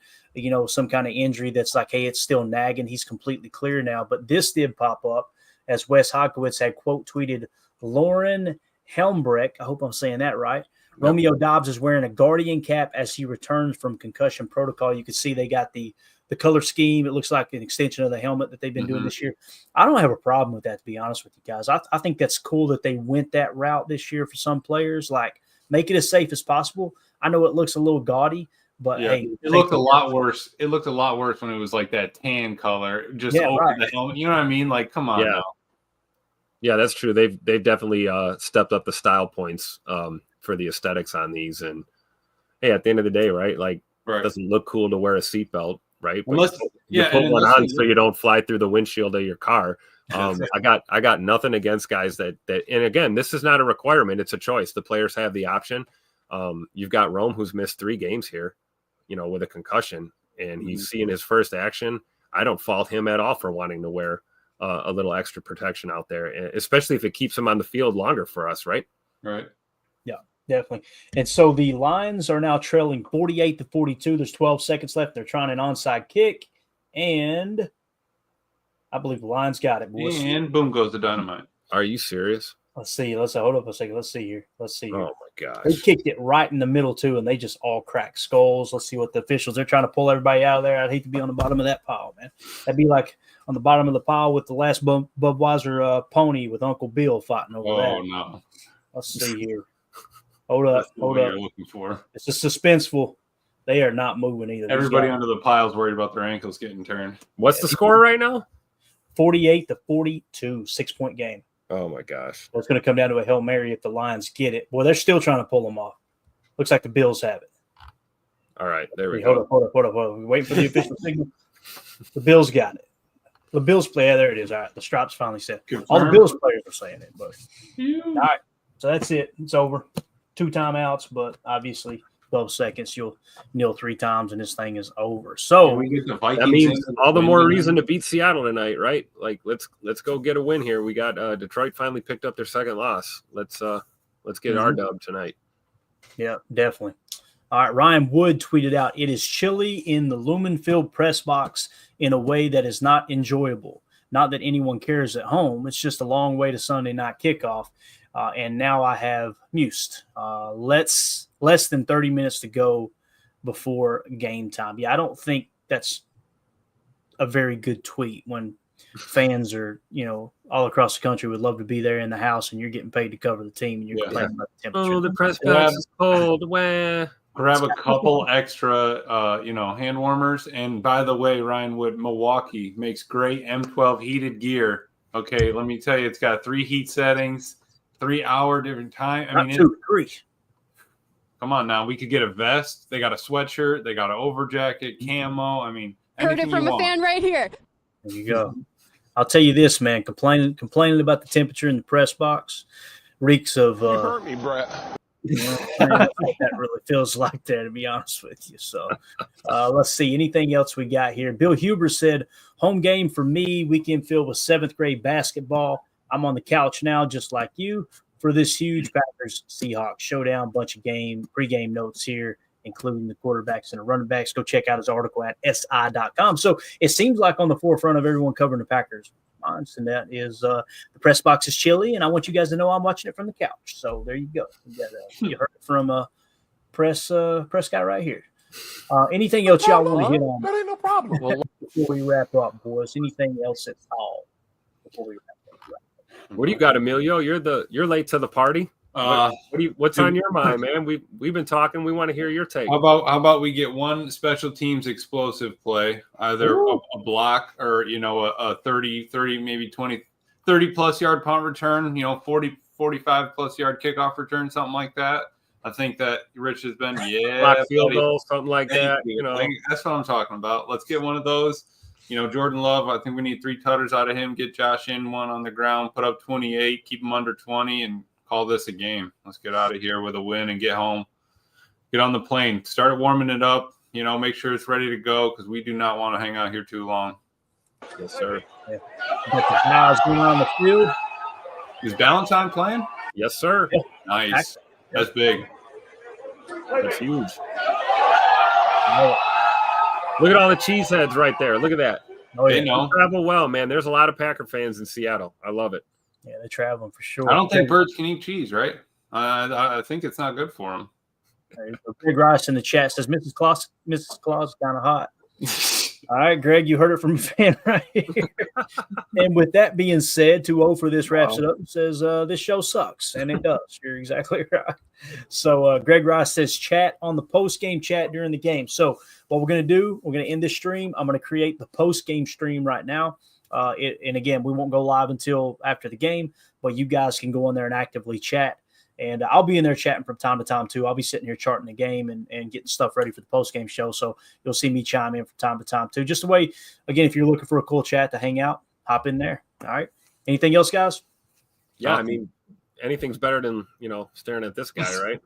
some kind of injury that's like, hey, it's still nagging. He's completely clear now. But this did pop up as Wes Hodkowitz had quote tweeted Lauren Helmbrecht. I hope I'm saying that right. Yep. Romeo Doubs is wearing a Guardian cap as he returns from concussion protocol. You can see they got the color scheme. It looks like an extension of the helmet that they've been doing this year. I don't have a problem with that, to be honest with you guys. I think that's cool that they went that route this year for some players. Like, make it as safe as possible. I know it looks a little gaudy, but hey, it looked a lot worse. It looked a lot worse when it was like that tan color just over the helmet. You know what I mean? Like, come on now. Yeah, that's true. They've definitely stepped up the style points for the aesthetics on these. And hey, at the end of the day, right? Like, it doesn't look cool to wear a seatbelt, right? But you put one on so you don't fly through the windshield of your car. I got nothing against guys that and again, this is not a requirement, it's a choice. The players have the option. You've got Rome, who's missed 3 games here, with a concussion, and he's seeing his first action. I don't fault him at all for wanting to wear a little extra protection out there, especially if it keeps him on the field longer for us, right? Right. Yeah, definitely. And so the Lions are now trailing 48-42. There's 12 seconds left. They're trying an onside kick, and I believe the Lions got it, boys. And boom goes the dynamite. Are you serious? Let's see. Hold up a second. Let's see here. Oh my gosh! They kicked it right in the middle too, and they just all cracked skulls. Let's see what the officials. They're trying to pull everybody out of there. I'd hate to be on the bottom of that pile, man. That'd be like on the bottom of the pile with the last Budweiser pony with Uncle Bill fighting over that. Oh no! Let's see here. Hold up. You're looking for. It's just suspenseful. They are not moving either. Everybody under the pile is worried about their ankles getting turned. What's the score right now? 48-42, 6-point game. Oh my gosh. Well, it's going to come down to a Hail Mary if the Lions get it. Boy, they're still trying to pull them off. Looks like the Bills have it. All right, there we go. Hold up. We're waiting for the official signal. The Bills got it. The Bills play. Yeah, there it is. All right, the stripes finally set. All the Bills players are saying it. But all right, so that's it. It's over. 2 timeouts, but obviously 12 seconds. You'll kneel 3 times, and this thing is over. So that means all the more reason to beat Seattle tonight, right? Like, let's go get a win here. We got Detroit finally picked up their second loss. Let's get our dub tonight. Yeah, definitely. All right, Ryan Wood tweeted out, "It is chilly in the Lumen Field press box in a way that is not enjoyable. Not that anyone cares at home. It's just a long way to Sunday night kickoff. And now I have mused. Less than 30 minutes to go before game time." Yeah, I don't think that's a very good tweet when fans are, all across the country would love to be there in the house and you're getting paid to cover the team and you're complaining about the temperature. Oh, the press box is cold. Where? Grab a couple extra, hand warmers. And by the way, Ryan Wood, Milwaukee makes great M12 heated gear. Okay, let me tell you, it's got 3 heat settings. 3-hour different time. I mean, 2, 3. Come on now. We could get a vest. They got a sweatshirt. They got an over jacket, camo. I mean, heard it from a fan right here. There you go. I'll tell you this, man. Complaining about the temperature in the press box reeks of. You hurt me, Brett. That really feels like that, to be honest with you. So let's see. Anything else we got here? Bill Huber said, "Home game for me. Weekend filled with 7th grade basketball. I'm on the couch now, just like you, for this huge Packers Seahawks showdown. Bunch of pregame notes here, including the quarterbacks and the running backs. Go check out his article at si.com. So it seems like on the forefront of everyone covering the Packers minds, and that is the press box is chilly, and I want you guys to know I'm watching it from the couch. So there you go. You heard it from a press guy right here. Anything else y'all want to hit on? That ain't no problem. Before we wrap up, boys, anything else at all before we wrap up? What do you got, Emilio? You're late to the party. What's on your mind, man? We've been talking. We want to hear your take. How about we get one special teams explosive play, either a block or a 30 maybe 20 30 plus yard punt return, 40 45 plus yard kickoff return, something like that. I think that Rich has been block field goal, something like that. That's what I'm talking about. Let's get one of those. Jordan Love, I think we need 3 tutters out of him, get Josh in one on the ground, put up 28, keep him under 20, and call this a game. Let's get out of here with a win and get home. Get on the plane. Start warming it up. Make sure it's ready to go because we do not want to hang out here too long. Yes, sir. Yeah. Got the guys going on the field. Is Ballantyne playing? Yes, sir. Yeah. Nice. That's big. That's huge. Look at all the cheeseheads right there. Look at that. Oh, yeah. They know. They travel well, man. There's a lot of Packer fans in Seattle. I love it. Yeah, they're traveling for sure. I don't think birds can eat cheese, right? I think it's not good for them. Greg Rice in the chat says Mrs. Claus is kind of hot. All right, Greg, you heard it from a fan right here. And with that being said, 2-0 for this wraps it up and says this show sucks. And it does. You're exactly right. So Greg Rice says chat on the post-game chat during the game. So what we're going to do, we're going to end this stream. I'm going to create the post-game stream right now. And again, we won't go live until after the game, but you guys can go in there and actively chat. And I'll be in there chatting from time to time, too. I'll be sitting here charting the game and getting stuff ready for the post-game show. So you'll see me chime in from time to time, too. Just the way, again, if you're looking for a cool chat to hang out, hop in there. All right. Anything else, guys? Yeah, I mean, anything's better than, staring at this guy, right?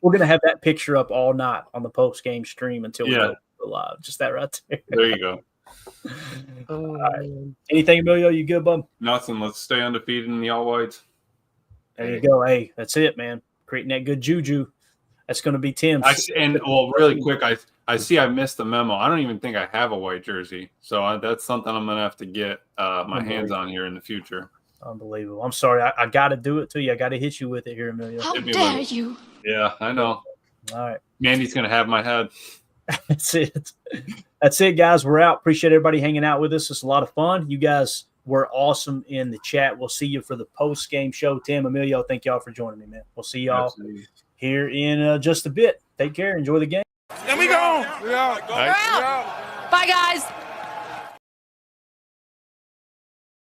We're going to have that picture up all night on the post-game stream until we go live. Just that right there. There you go. All right. Anything, Emilio? You good, bub? Nothing. Let's stay undefeated in the all whites. There you go. Hey, that's it, man. Creating that good juju. That's going to be Tim. Really quick, I see I missed the memo. I don't even think I have a white jersey. So that's something I'm going to have to get my hands on here in the future. Unbelievable. I'm sorry. I got to do it to you. I got to hit you with it here, Emilio. How dare you? Yeah, I know. All right. Mandy's going to have my head. That's it. That's it, guys. We're out. Appreciate everybody hanging out with us. It's a lot of fun. You guys were awesome in the chat. We'll see you for the post-game show. Tim, Emilio, thank y'all for joining me, man. We'll see y'all here in just a bit. Take care. Enjoy the game. And we go. We're out. Bye, guys.